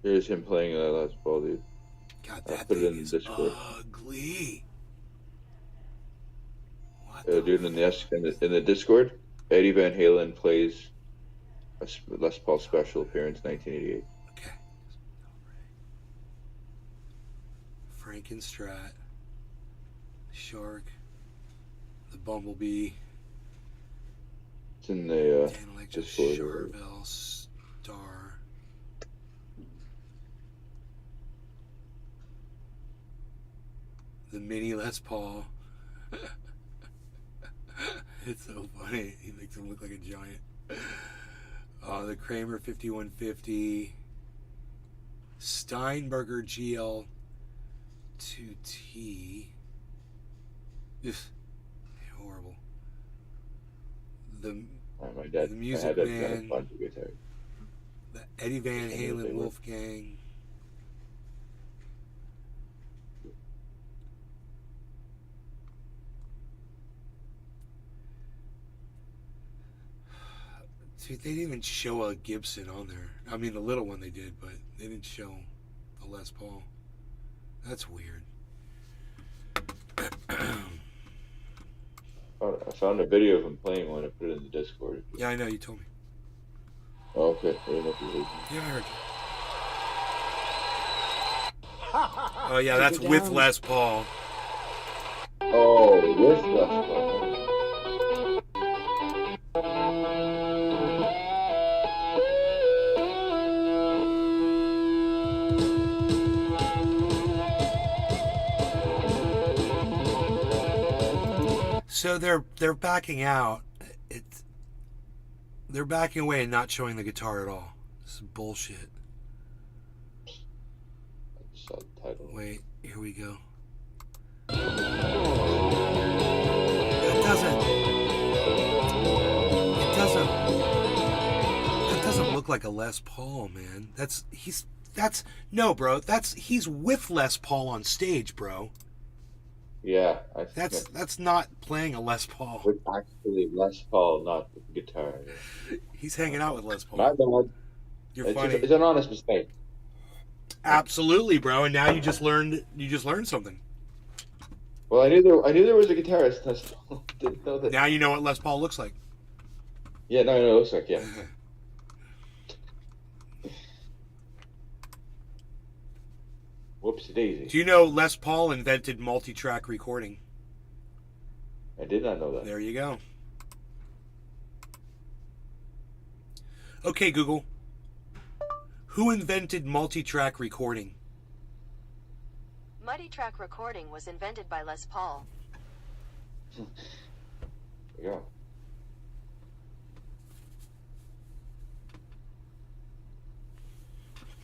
Here's him playing that Les Paul, dude. God, I'll that put it thing in the is Discord. ugly. What the Dude, in the Discord, Eddie Van Halen plays a Les Paul special appearance 1988. Okay. Frankenstrat, Shark, the Bumblebee, It's in the Dan Electric, Discord. Charvel, Star. The mini Les Paul. It's so funny. He makes him look like a giant. The Kramer 5150. Steinberger GL 2T. Ugh, horrible. The My dad, The Music I had that Man. kind of fun to guitar. Eddie Van Some of Halen they were. Wolfgang. Dude, they didn't even show a Gibson on there. I mean, the little one they did, but they didn't show a Les Paul. That's weird. I found a video of him playing one. I put it in the Discord. Yeah, I know, you told me. Oh, okay. I didn't know if you heard me. Yeah, I heard you. Oh, yeah, that's with Les Paul. Oh, with Les Paul. So they're backing out. They're backing away and not showing the guitar at all. This is bullshit. I just saw the title. Wait, here we go. That doesn't look like a Les Paul, man. He's with Les Paul on stage, bro. Yeah, That's not playing a Les Paul. with actually Les Paul, not the guitar. Yeah. He's hanging out with Les My Paul. bad. You're funny. It's an honest mistake. Absolutely, bro. And now you just learned something. Well, I knew there was a guitarist. Les Paul. Didn't know that. Now you know what Les Paul looks like. Yeah, no, it looks like, yeah. Whoopsie daisy. Do you know Les Paul invented multi-track recording? I did not know that. There you go. Okay, Google. Who invented multi-track recording? Multi-track recording was invented by Les Paul. There you go.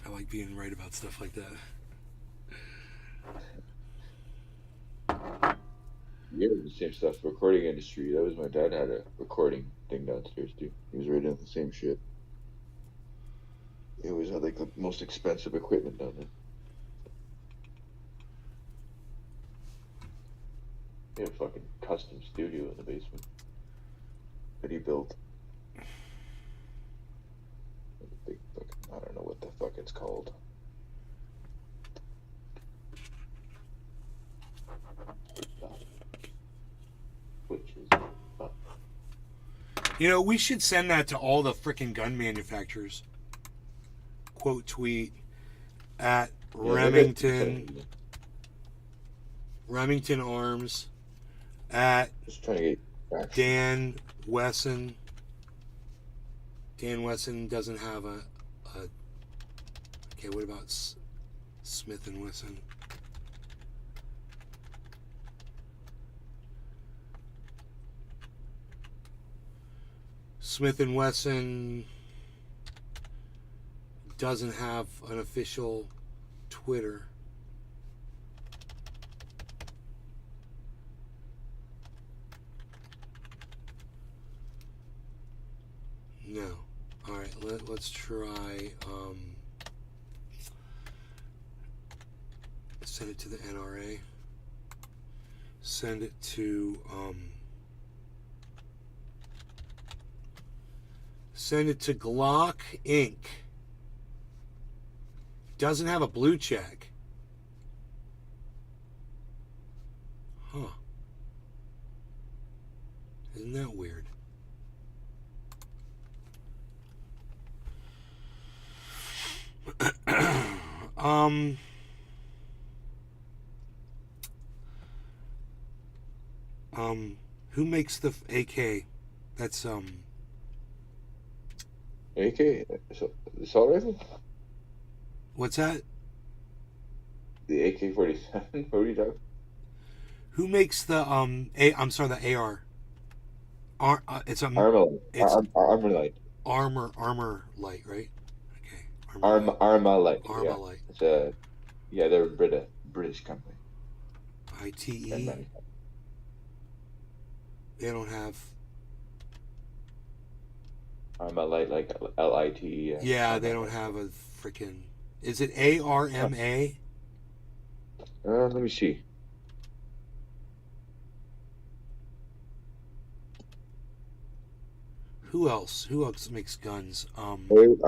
I like being right about stuff like that. Yeah, the same stuff. Recording industry. That was my dad had a recording thing downstairs too. He was right on the same shit. He always had like the most expensive equipment down there. He had a fucking custom studio in the basement that he built. Big fucking, I don't know what the fuck it's called. Which is You know, we should send that to all the freaking gun manufacturers. Quote tweet at Remington Arms at just trying to get back. Dan Wesson. Dan Wesson doesn't have a okay, what about Smith and Wesson? Smith and Wesson doesn't have an official Twitter. No. All right, let's try send it to the NRA. Send it to Glock Inc. Doesn't have a blue check. Huh. Isn't that weird? Who makes the AK? That's AK, the assault rifle, what's that? the AK-47. What are you talking? Who makes the I'm sorry, the AR. It's a Armalite. It's Armalite. armor light, right? Okay. Armalite. Yeah. Armalite. It's a they're a British company. ITE. They don't have. Armalite, like LITE. Yeah, they don't have a freaking. Is it ARMA? Let me see. Who else? Who else makes guns? ARMALITE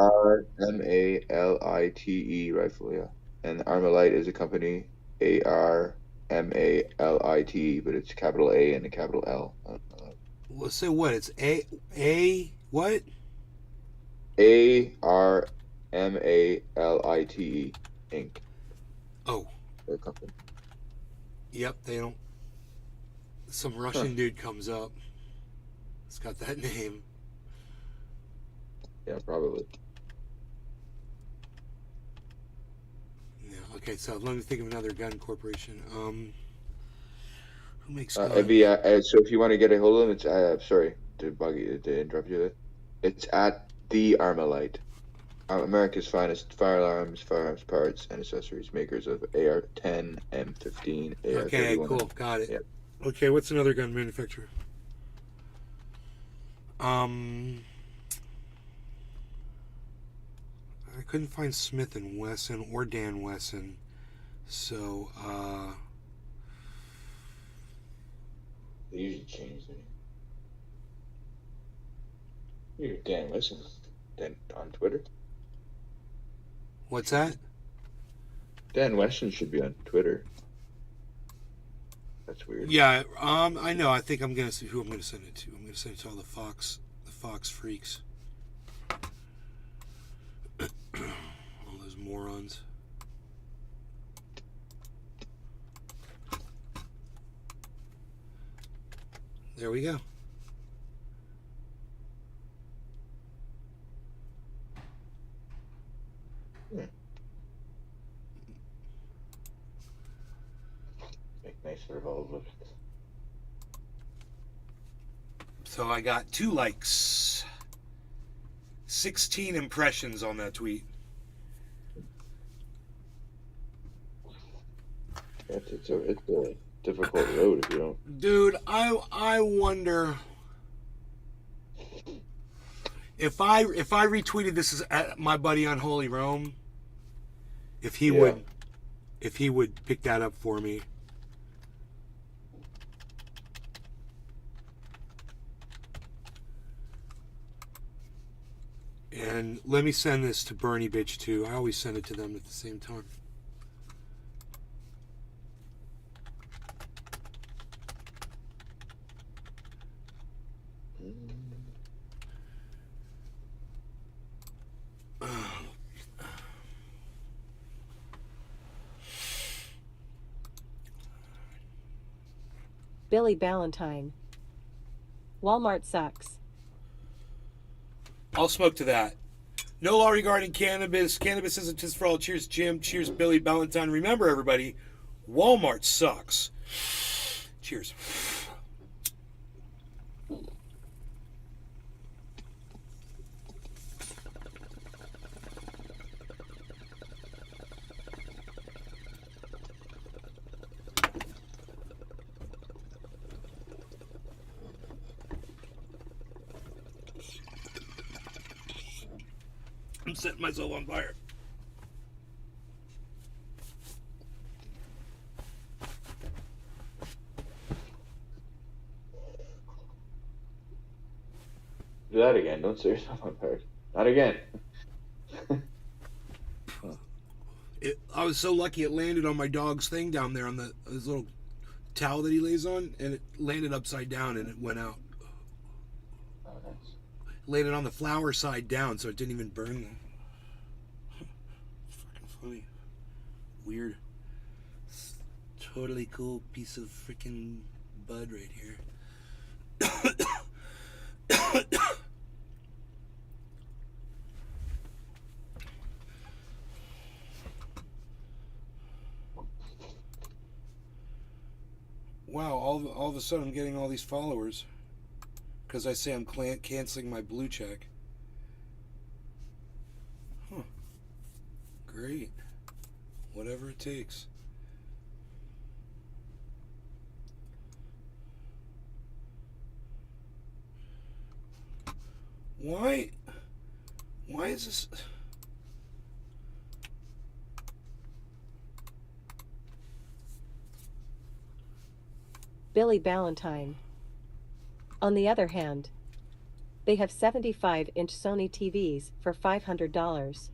rifle, yeah. And Armalite is a company. ARMALITE, but it's capital A and a capital L. Let's say what? It's A what? ARMALITE Inc. Oh. Their company. Yep, they don't. Some Russian dude comes up. It's got that name. Yeah, probably. Yeah. Okay, so let me think of another gun corporation. Who makes guns? So if you want to get a hold of them, it's sorry to bug you, to interrupt you. It's at the Armalite, America's finest firearms parts, and accessories makers of AR-10, M15, AR-31. Okay, cool, got it. Yep. Okay, what's another gun manufacturer? I couldn't find Smith and Wesson or Dan Wesson, so They usually change their name. You're Dan Wesson. Dan on Twitter. What's that? Dan Weston should be on Twitter. That's weird. Yeah, I know. I think I'm gonna see who I'm gonna send it to. I'm gonna send it to all the Fox freaks. All those morons. There we go. Make nice revolvers. So I got 2 likes, 16 impressions on that tweet. It's a difficult road if you don't. Dude, I wonder if I retweeted this as at my buddy on Holy Rome, if he would pick that up for me. And let me send this to Bernie Bitch too. I always send it to them at the same time. Billy Ballantyne. Walmart sucks. I'll smoke to that. No law regarding cannabis. Cannabis isn't just for all. Cheers, Jim. Cheers, Billy Ballantyne. Remember, everybody, Walmart sucks. Cheers. I'm setting myself on fire. Do that again. Don't set yourself on fire. Not again. I was so lucky it landed on my dog's thing down there on his little towel that he lays on, and it landed upside down and it went out. Oh, nice. Landed on the flower side down, so it didn't even burn them. It's fucking funny. Weird. It's totally cool piece of freaking bud right here. Wow, all of a sudden I'm getting all these followers because I say I'm canceling my blue check. Huh. Great. Whatever it takes. Why is this... Billy Ballantyne. On the other hand, they have 75-inch Sony TVs for $500.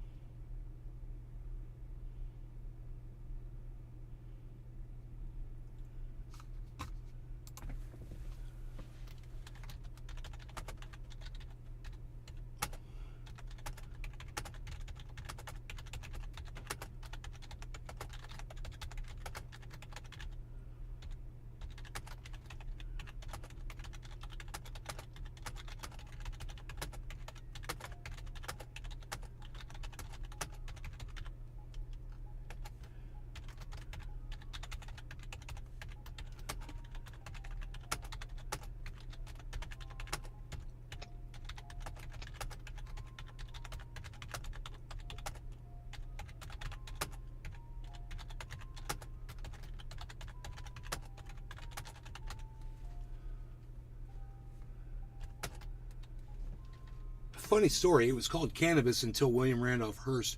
Funny story, it was called cannabis until William Randolph Hearst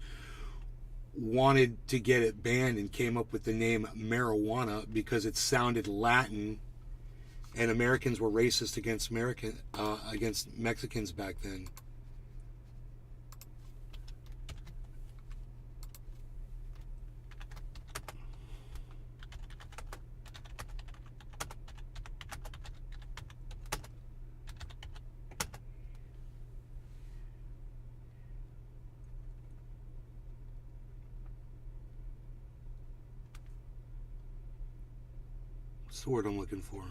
wanted to get it banned and came up with the name marijuana because it sounded Latin and Americans were racist against against Mexicans back then. What's the word I'm looking for?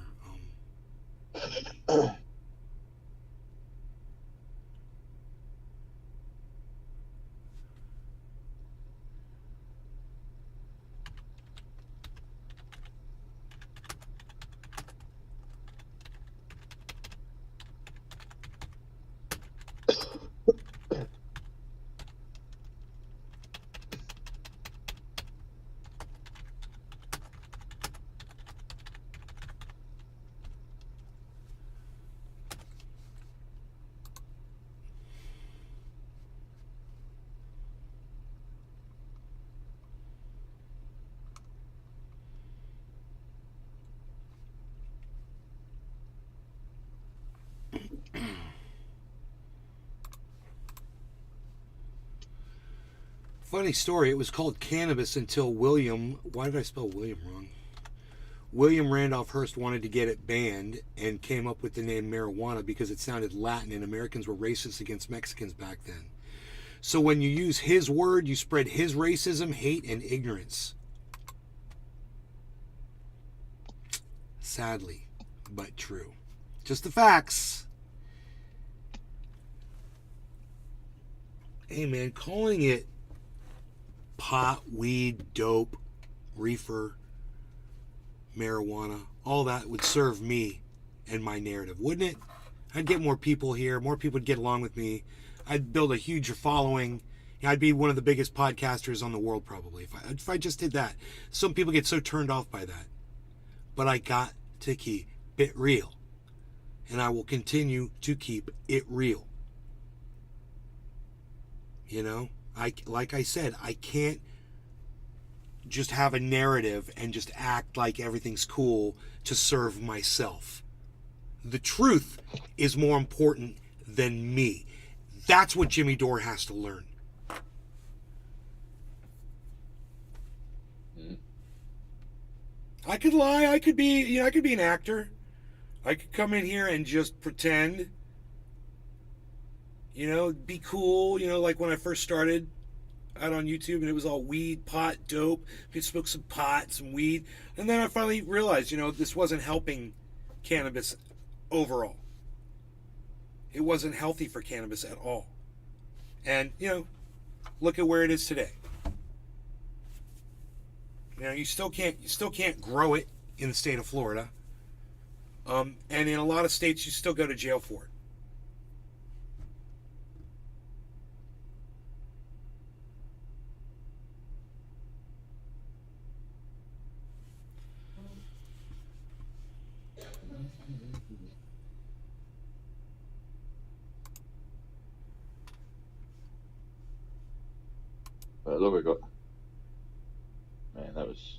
Funny story, it was called cannabis until William, why did I spell William wrong? William Randolph Hearst wanted to get it banned and came up with the name marijuana because it sounded Latin and Americans were racist against Mexicans back then. So when you use his word, you spread his racism, hate, and ignorance. Sadly, but true. Just the facts. Hey man, calling it pot, weed, dope, reefer, marijuana, all that would serve me and my narrative, wouldn't it? I'd get more people here, more people would get along with me. I'd build a huge following. I'd be one of the biggest podcasters on the world probably if I just did that. Some people get so turned off by that. But I got to keep it real. And I will continue to keep it real. You know? Like I said, I can't just have a narrative and just act like everything's cool to serve myself. The truth is more important than me. That's what Jimmy Dore has to learn. I could lie. I could be an actor. I could come in here and just pretend. Be cool, like when I first started out on YouTube and it was all weed, pot, dope. People smoked some pot, some weed. And then I finally realized, this wasn't helping cannabis overall. It wasn't healthy for cannabis at all. And, look at where it is today. You still can't grow it in the state of Florida. And in a lot of states, you still go to jail for it. Look, we got. Man, that was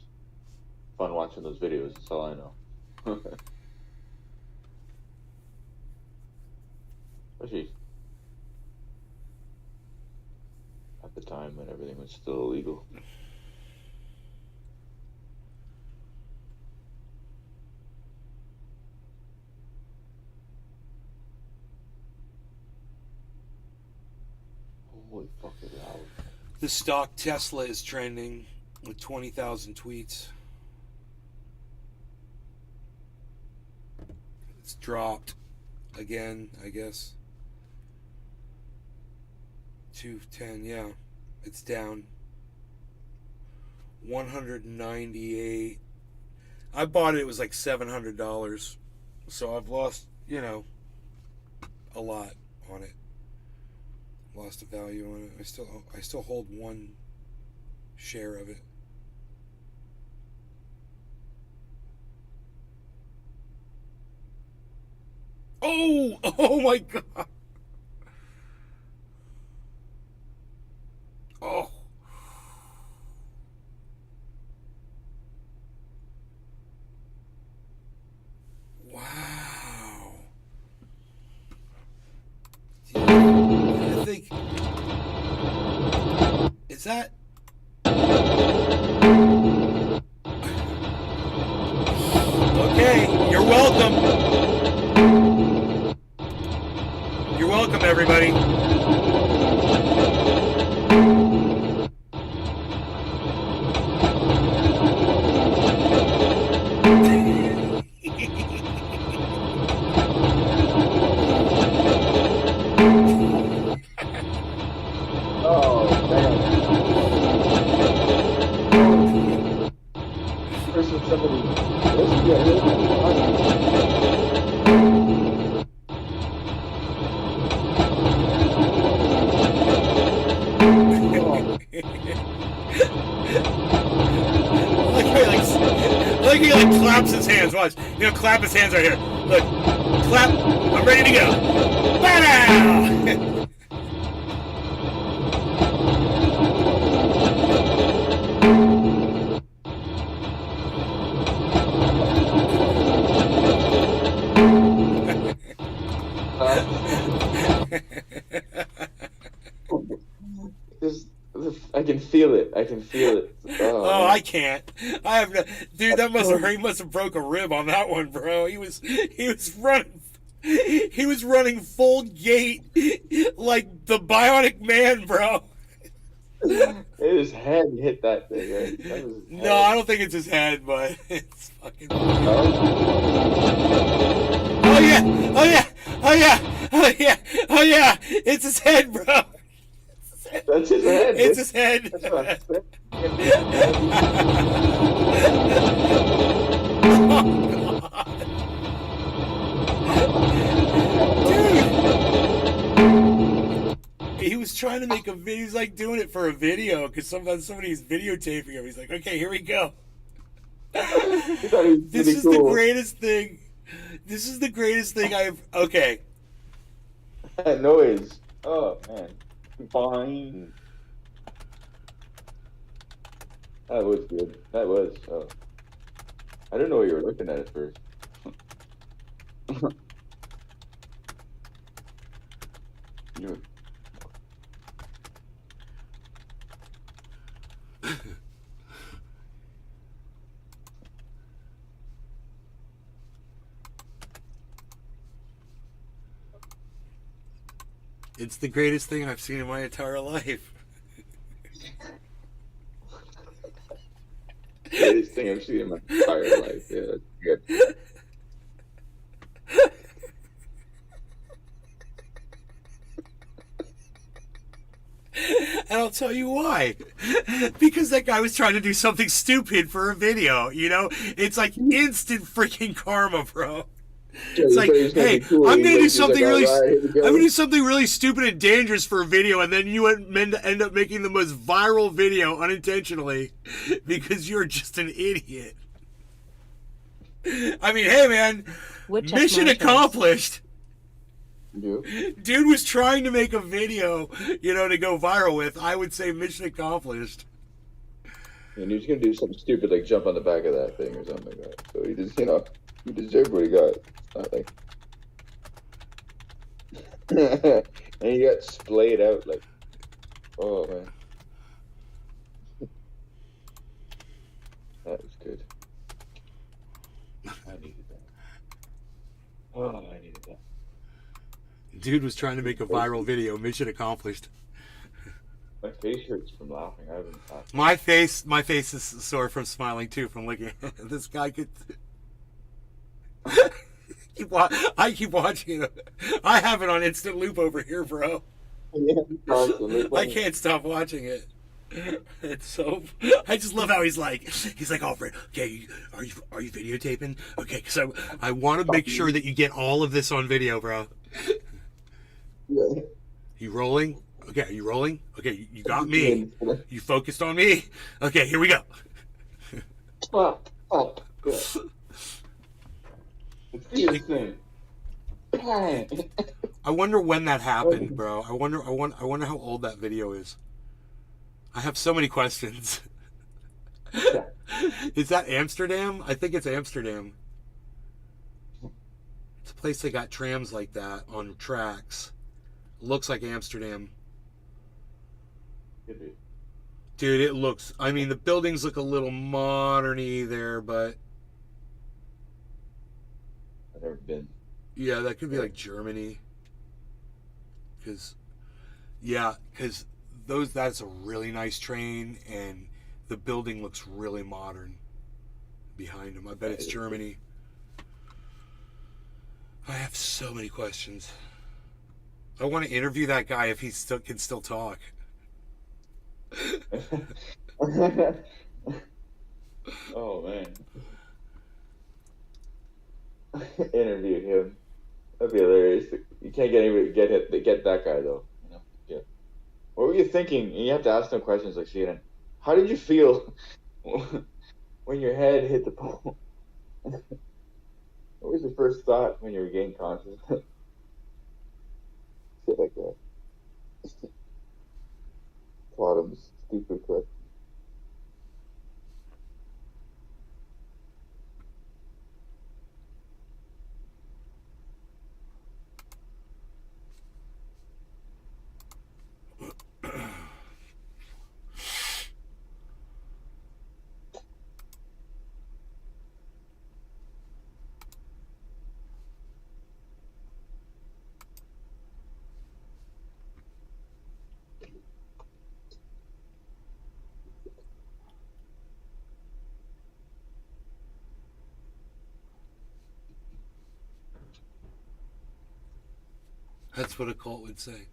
fun watching those videos. That's all I know. Especially at the time when everything was still illegal. Holy fucking hell. The stock Tesla is trending with 20,000 tweets. It's dropped again, I guess. 210, yeah. It's down. 198. I bought it was like $700. So I've lost, a lot on it. Lost the value on it. I still hold one share of it. Oh my God. Oh. Wow. think. Is that? Okay, you're welcome. You're welcome, everybody. Oh, man. First with somebody. This is get hit by Like he like claps his hands. Watch, clap his hands right here. Look, clap. I'm ready to go. Ba-da! I can feel it. I can feel it. Oh, I can't. I have no, dude. That must have. He must have broke a rib on that one, bro. He was running. He was running full gait like the Bionic Man, bro. His head hit that thing. Right? That was his No, head. I don't think it's his head, but it's fucking. No? Oh yeah! Oh yeah! Oh yeah! Oh yeah! Oh yeah! It's his head, bro. That's his head. It's his head. That's what I'm saying. Oh, God. Dude, he was trying to make a video. He's like doing it for a video because sometimes somebody's videotaping him. He's like, okay, here we go. He thought he was This pretty is the cool. greatest thing. This is the greatest thing I've. Okay. That noise. Oh man. Fine. That was good. That was. Oh. I didn't know what you were looking at first. You. It's the greatest thing I've seen in my entire life. Greatest thing I've seen in my entire life. Yeah, that's good. And I'll tell you why. Because that guy was trying to do something stupid for a video, It's like instant freaking karma, bro. It's like, hey, I'm gonna do something really, I'm gonna do something really stupid and dangerous for a video, and then you end up making the most viral video unintentionally because you're just an idiot. I mean, hey, man, Woodchuck mission Marshalls. accomplished. You? Dude was trying to make a video, to go viral with. I would say mission accomplished. And he was gonna do something stupid like jump on the back of that thing or something like that. So he just, he deserved what he got. It's not like. And he got splayed out like. Oh man. That was good. I needed that. Oh, I needed that. Dude was trying to make a viral video. Mission accomplished. My face hurts from laughing. I haven't laughed. My face is sore from smiling too, from looking at this guy. I keep watching it. I have it on instant loop over here, bro. I can't stop watching it. It's so. I just love how he's like, Alfred. Okay, are you videotaping? Okay, because I want to make sure that you get all of this on video, bro. Yeah. You rolling? Okay, are you rolling? Okay, you got me. You focused on me. Okay, here we go. Fuck. Yeah. It's thing. I wonder when that happened, bro. I wonder how old that video is. I have so many questions. Is that Amsterdam? I think it's Amsterdam. It's a place they got trams like that on tracks. Looks like Amsterdam. Could be. Dude, it looks, I mean, the buildings look a little modern-y there, but I've never been. yeah, that could be like Germany. Because that's a really nice train, and the building looks really modern behind them. I bet it's Germany. I have so many questions. I want to interview that guy if he can still talk. Oh man. Interview him. That'd be hilarious. You can't get anybody get that guy though. You know? Yeah. What were you thinking? You have to ask them questions like CNN. How did you feel when your head hit the pole? What was your first thought when you regained consciousness? Shit like that. A lot of stupid questions. That's what a cult would say.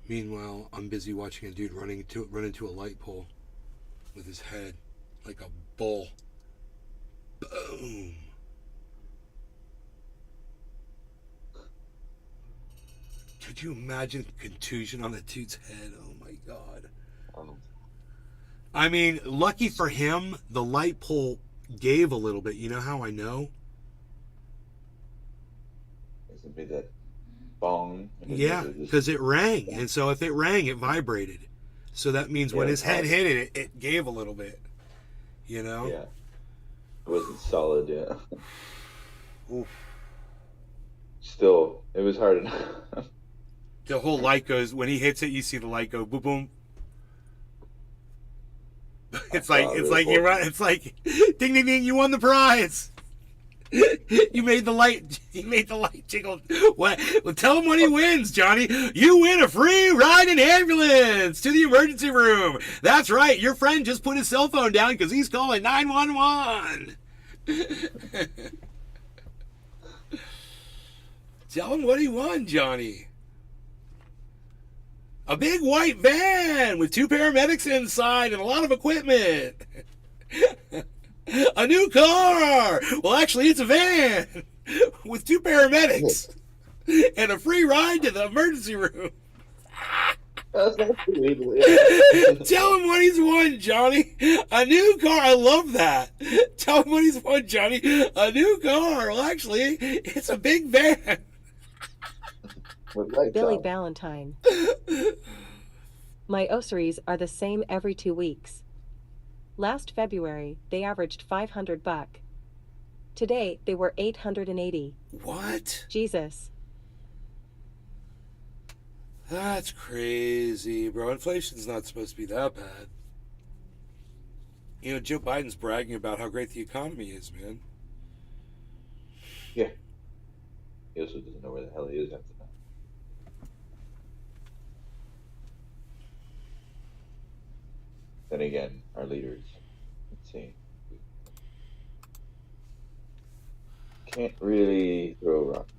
Meanwhile, I'm busy watching a dude run into a light pole with his head like a bull. Boom. Could you imagine contusion on the dude's head? Oh my god. I mean, lucky for him, the light pole gave a little bit. You know how I know? This would be that bong. Yeah, because it rang. And so if it rang, it vibrated. So that means when his head hit it, it gave a little bit. You know? Yeah. It wasn't solid, yeah. Oof. Still, it was hard enough. The whole light goes, when he hits it, you see the light go boom, boom. It's like you run. It's like ding, ding, ding. You won the prize. You made the light jiggle. What? Well, tell him when he wins, Johnny. You win a free ride in ambulance to the emergency room. That's right. Your friend just put his cell phone down because he's calling 911. Tell him what he won, Johnny. A big white van with 2 paramedics inside and a lot of equipment. A new car. Well, actually, it's a van with 2 paramedics and a free ride to the emergency room. That's not illegal. Tell him what he's won, Johnny. A new car. I love that. Tell him what he's won, Johnny. A new car. Well, actually, it's a big van. Billy Valentine. My osaries are the same every 2 weeks. Last February, they averaged $500. Today, they were 880. What? Jesus. That's crazy, bro. Inflation's not supposed to be that bad. You know, Joe Biden's bragging about how great the economy is, man. Yeah. He also doesn't know where the hell he is after that. Then again, our leaders, let's see, can't really throw rocks.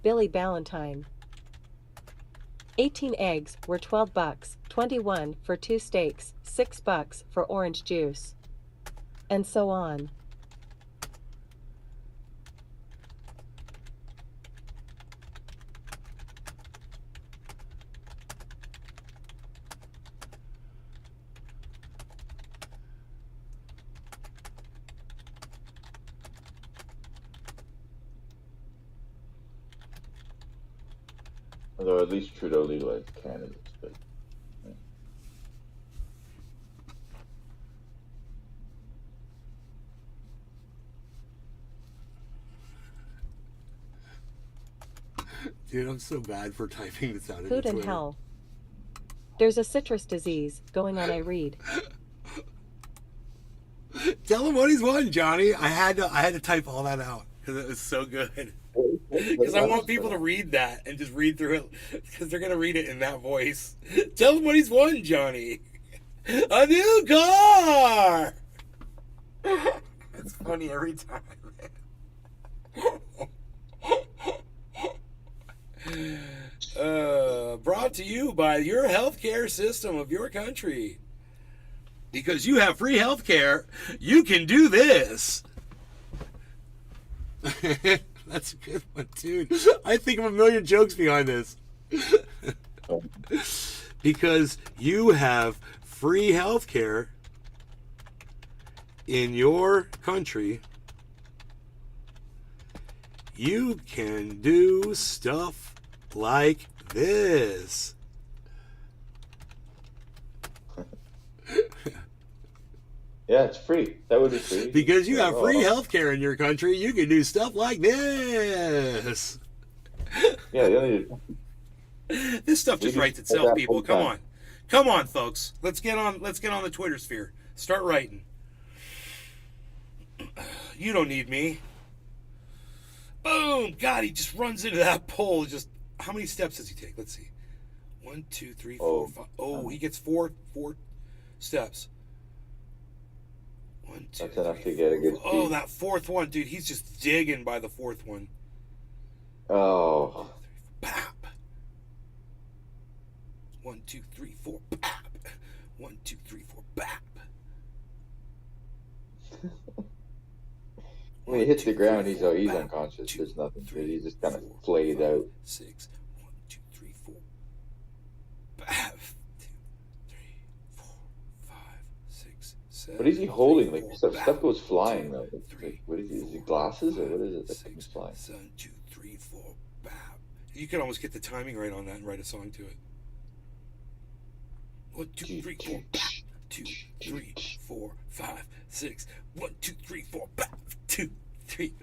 Billy Ballantyne. 18 eggs were $12, 21 for 2 steaks, $6 for orange juice. And so on. Although at least Trudeau legalized cannabis, but Dude, I'm so bad for typing this out. Food and hell. There's a citrus disease going on, I read. Tell him what he's won, Johnny. I had to type all that out because it was so good. Because I want people to read that and just read through it because they're gonna read it in that voice. Tell him what he's won, Johnny. A new car. It's funny every time. Brought to you by your healthcare system of your country. Because you have free healthcare, you can do this. That's a good one, dude. I think of a million jokes behind this. Because you have free healthcare in your country, you can do stuff like this. yeah, it's free. That would be free. Because you have free healthcare in your country, you can do stuff like this. Yeah, the only This stuff just writes itself, people. Come on. Come on, folks. Let's get on the Twitter sphere. Start writing. You don't need me. Boom! God, he just runs into that pole. Just how many steps does he take? Let's see. 1, 2, 3, 4, 5. Oh, he gets four steps. 1, 2, That's enough 3, to get a 4. good Oh, feed. that fourth one, dude. He's just digging by the fourth one. Oh, Pap. 1, 2, 3, 4. Pap. 1, 2, 3, 4. Pap. when he hits the ground, he's unconscious. There's nothing to it. He's just kind of flayed out. 6. 1, 2, 3, 4. Pap. 2, 3, 4, 5, 6, 7. What is he holding? Like 4, stuff goes flying though. Two, Like, three, what is he? Is he four, glasses or five, what is it that six, comes flying? 7, 2, 3, 4. Bap. You could almost get the timing right on that and write a song to it. 1, 2, 3, 4. Bap. 2, 3, 4, 5, 6. 1, 2, 3, 4. Bap. 2, 3,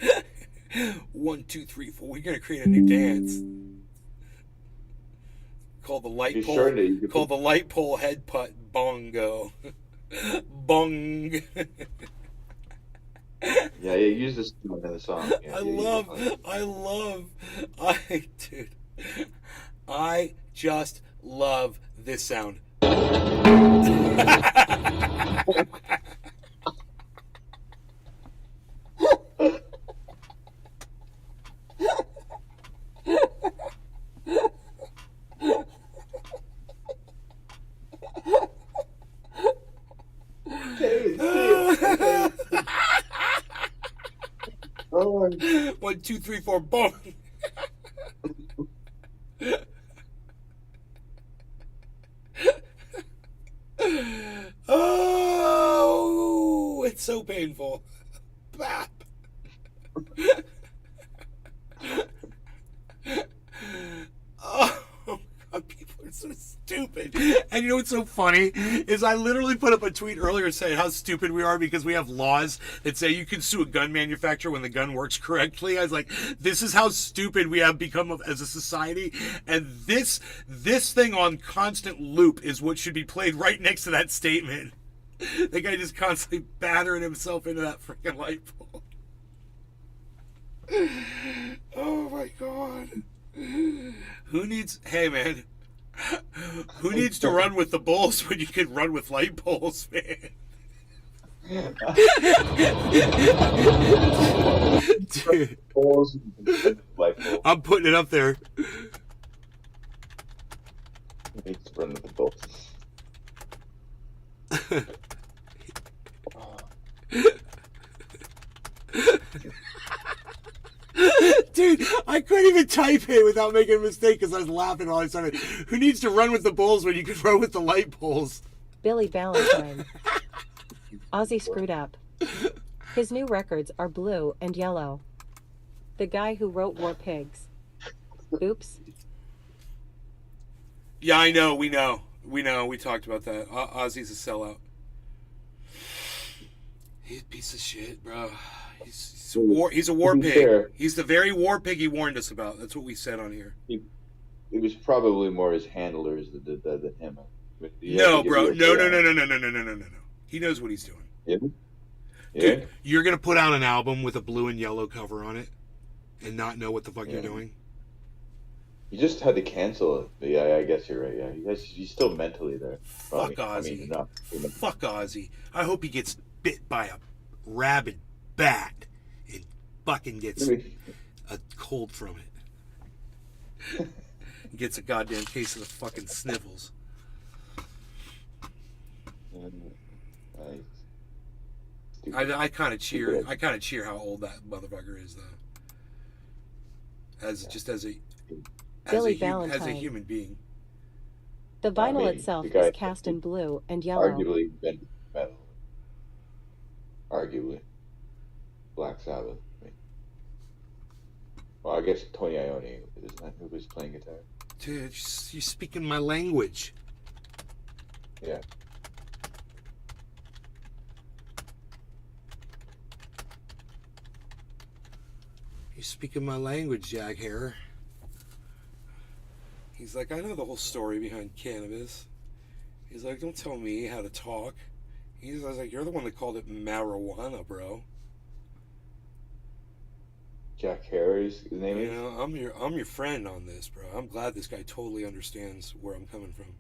4. 1, 2, 3, 4. We're gonna create a new dance called the light You pole. sure that you could Called the light pole head putt bongo. Bong. Yeah, you use this in the song. Yeah, dude, I just love this sound. 1, 2, 3, 4, boom. Oh, it's so painful. Bap. Oh, God, people are so stupid. And you know what's so funny is I literally put up a tweet earlier saying how stupid we are because we have laws that say you can sue a gun manufacturer when the gun works correctly. I was like, this is how stupid we have become as a society. And this thing on constant loop is what should be played right next to that statement. The guy just constantly battering himself into that freaking light bulb. Oh my God. Hey man, who needs to run with the bulls when you can run with light bulbs, man? Dude, I'm putting it up there. Needs to run with the bulls. Dude, I couldn't even type it without making a mistake because I was laughing all the time. Who needs to run with the bulls when you can run with the light poles? Billy Valentine. Ozzy screwed up. His new records are blue and yellow. The guy who wrote War Pigs. Oops. Yeah, I know. We know. We talked about that. Ozzy's a sellout. He's a piece of shit, bro. He's a war pig. Fair. He's the very war pig he warned us about. That's what we said on here. It was probably more his handlers that did that than him. No, bro. No. He knows what he's doing. Yeah. Dude, you're going to put out an album with a blue and yellow cover on it and not know what the fuck you're doing? You just had to cancel it. But yeah, I guess you're right. Yeah, he's still mentally there. Fuck Ozzy. Fuck Ozzy. I hope he gets bit by a rabid bat and fucking gets a cold from it. Gets a goddamn case of the fucking sniffles. I kind of cheer. I kind of cheer how old that motherfucker is, though. As a human being. The vinyl itself is cast in blue and yellow. Arguably, metal. Arguably, Black Sabbath. Well, I guess Tony Iommi isn't that who was playing guitar? Dude, you're speaking my language. Yeah. You're speaking my language, Jack Hare. He's like, I know the whole story behind cannabis. He's like, don't tell me how to talk. I was like, you're the one that called it marijuana, bro. Jack Harris, his name is? You know, I'm your friend on this, bro. I'm glad this guy totally understands where I'm coming from.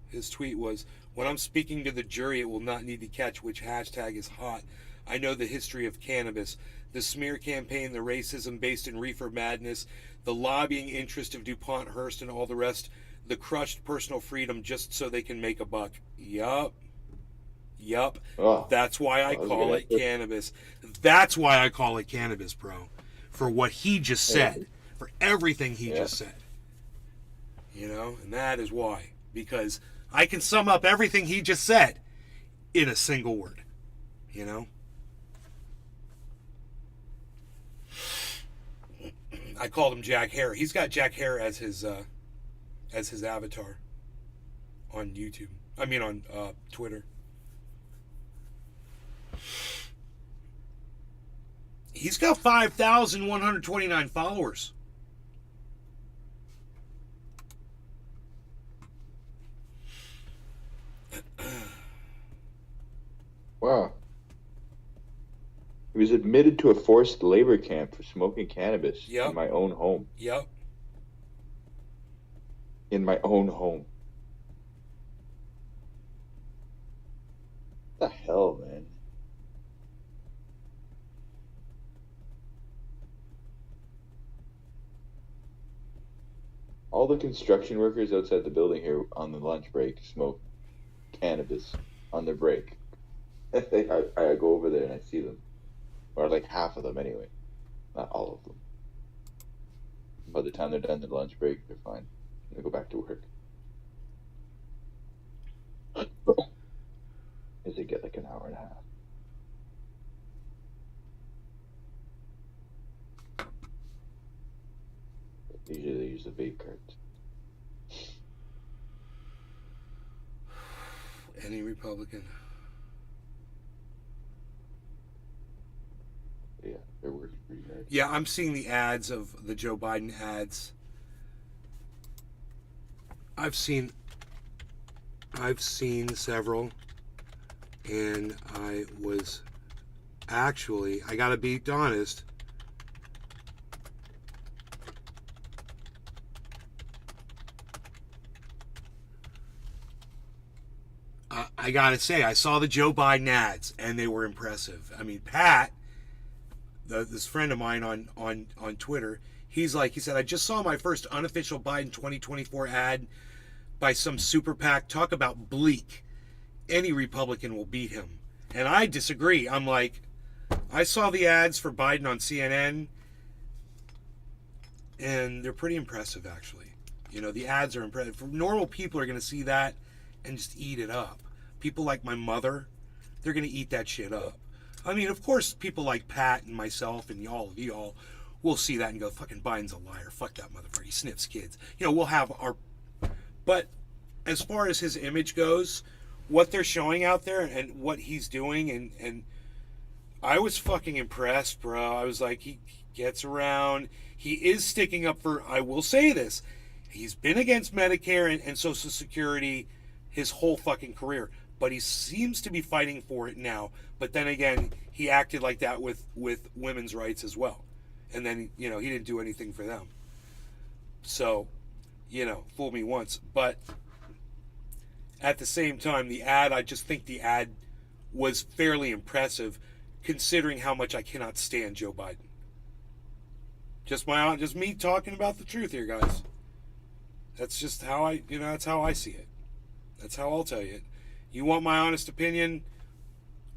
His tweet was, when I'm speaking to the jury, it will not need to catch which hashtag is hot. I know the history of cannabis, the smear campaign, the racism based in reefer madness, the lobbying interest of DuPont, Hearst, and all the rest, the crushed personal freedom just so they can make a buck. Yup. Oh, that's why I call it cannabis. That's why I call it cannabis, bro. For what he just said. For everything he just said. You know? And that is why. Because I can sum up everything he just said in a single word. You know? I called him Jack Hare. He's got Jack Hare as his avatar on YouTube. I mean on Twitter. He's got 5,129 followers. Wow. He was admitted to a forced labor camp for smoking cannabis in my own home. Yep. In my own home. What the hell, man? All the construction workers outside the building here on the lunch break smoke cannabis on their break. I go over there and I see them. or like half of them anyway, not all of them. By the time they're done their lunch break, they're fine. They go back to work. As they get like an hour and a half. Usually they use the vape cards. Any Republican. Yeah, they're working pretty hard. Yeah, I'm seeing the ads of the Joe Biden ads. I've seen several, and I was actually, I gotta be honest, I gotta say, I saw the Joe Biden ads, and they were impressive. I mean, Pat, this friend of mine on Twitter, he said, I just saw my first unofficial Biden 2024 ad by some super PAC. Talk about bleak. Any Republican will beat him. And I disagree. I'm like, I saw the ads for Biden on CNN, and they're pretty impressive, actually. You know, the ads are impressive. Normal people are going to see that and just eat it up. People like my mother, they're going to eat that shit up. I mean, of course, people like Pat and myself and all of y'all will see that and go, fucking Biden's a liar. Fuck that motherfucker. He sniffs kids. You know, we'll have our... But as far as his image goes, what they're showing out there and what he's doing, and I was fucking impressed, bro. I was like, he gets around. He is sticking up for, I will say this, he's been against Medicare and Social Security his whole fucking career, but he seems to be fighting for it now. But then again, he acted like that with women's rights as well. And then, you know, he didn't do anything for them. So, you know, fool me once. But at the same time, the ad, I just think the ad was fairly impressive considering how much I cannot stand Joe Biden. Just me talking about the truth here, guys. That's just how that's how I see it. That's how I'll tell you it. You want my honest opinion?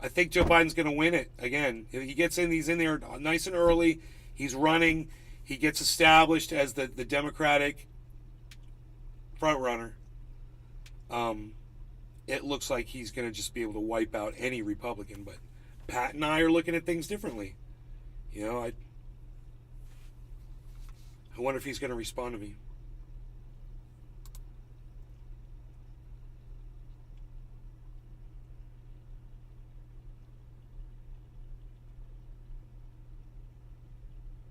I think Joe Biden's going to win it again. He gets in, he's in there nice and early. He's running. He gets established as the Democratic front runner. It looks like he's going to just be able to wipe out any Republican. But Pat and I are looking at things differently. You know, I wonder if he's going to respond to me.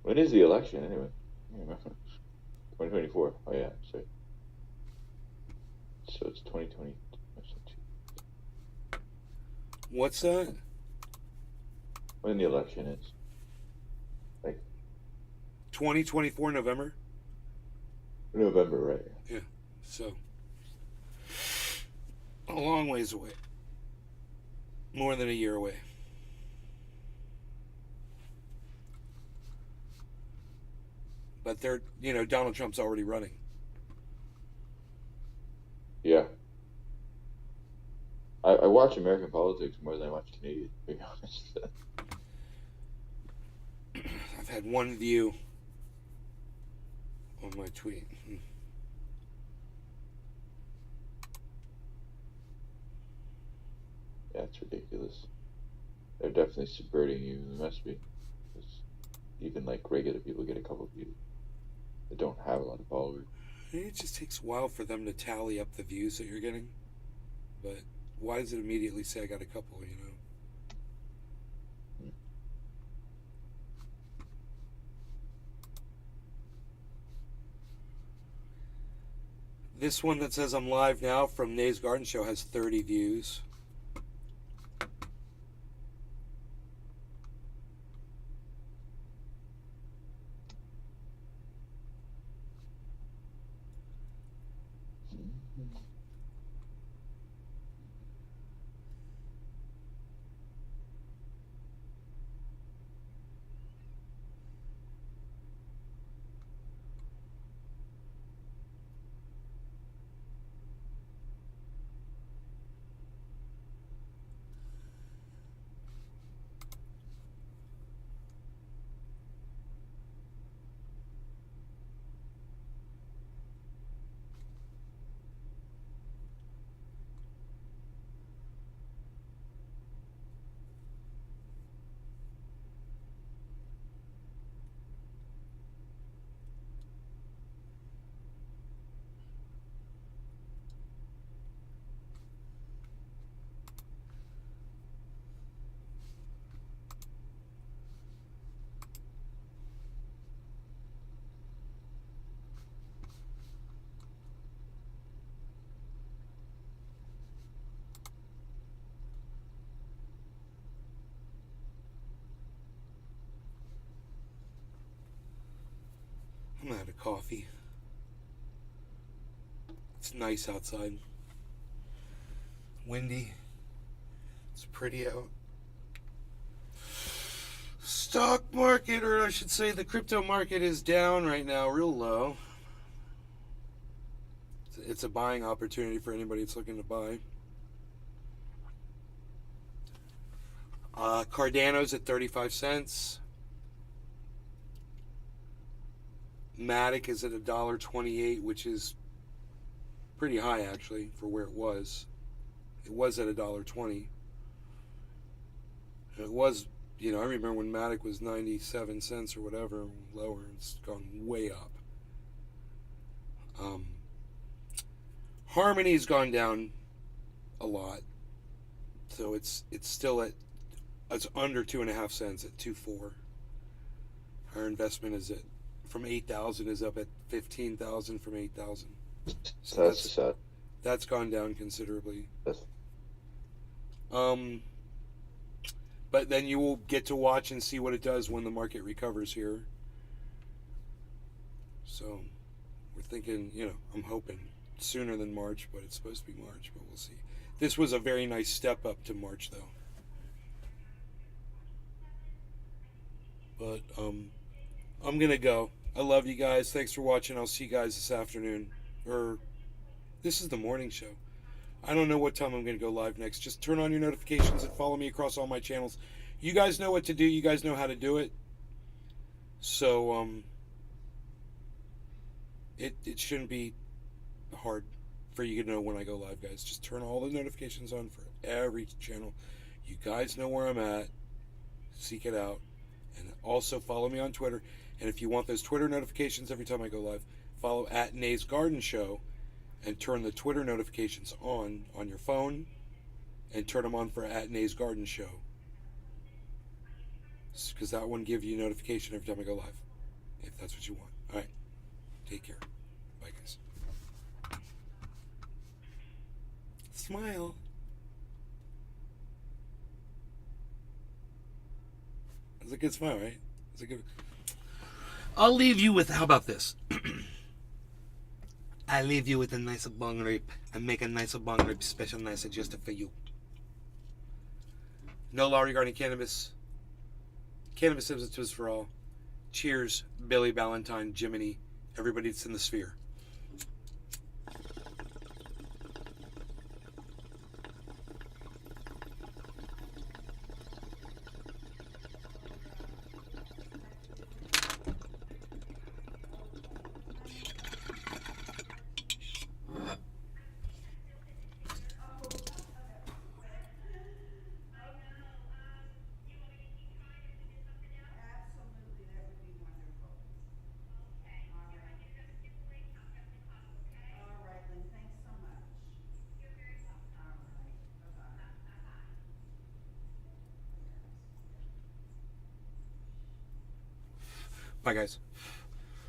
When is the election anyway? 2024. Oh yeah, sorry. So it's 2020. What's that? When the election is? Like 2024 November? November, right? Yeah. So a long ways away. More than a year away. But Donald Trump's already running. Yeah. I watch American politics more than I watch Canadian, to be honest. I've had one view on my tweet. Yeah, it's ridiculous. They're definitely subverting you. They must be. Even like regular people get a couple of views. They don't have a lot of followers. It just takes a while for them to tally up the views that you're getting. But why does it immediately say I got a couple, you know? This one that says I'm live now from Nay's Garden Show has 30 views. I'm gonna have a coffee. It's nice outside. Windy. It's pretty out. Stock market, or I should say the crypto market, is down right now, real low. It's a buying opportunity for anybody that's looking to buy. Cardano's at 35 cents. Matic is at $1.28, which is pretty high actually for where it was. It was at $1.20. It was, I remember when Matic was 97 cents or whatever, lower. It's gone way up. Harmony's gone down a lot, so it's still it's under 2.5 cents at 2.4. Our investment is from 8,000 is up at 15,000 from 8,000. So that's gone down considerably. But then you will get to watch and see what it does when the market recovers here. So we're thinking, I'm hoping sooner than March, but it's supposed to be March, but we'll see. This was a very nice step up to March, though. But I'm gonna go. I love you guys. Thanks for watching. I'll see you guys this afternoon. Or this is the morning show. I don't know what time I'm going to go live next. Just turn on your notifications and follow me across all my channels. You guys know what to do. You guys know how to do it. So, it shouldn't be hard for you to know when I go live, guys. Just turn all the notifications on for every channel. You guys know where I'm at. Seek it out. And also follow me on Twitter. And if you want those Twitter notifications every time I go live, follow at Nay's Garden Show. And turn the Twitter notifications on your phone, and turn them on for at Nay's Garden Show, because that one gives you notification every time I go live, if that's what you want. All right, take care. Bye, guys. Smile. That's a good smile, right? That's a good. I'll leave you with. How about this? I leave you with a nice bong rib and make a nice bong rib special nice just for you. No law regarding cannabis. Cannabis substitutes for all. Cheers, Billy, Valentine, Jiminy, everybody that's in the sphere. Bye, guys.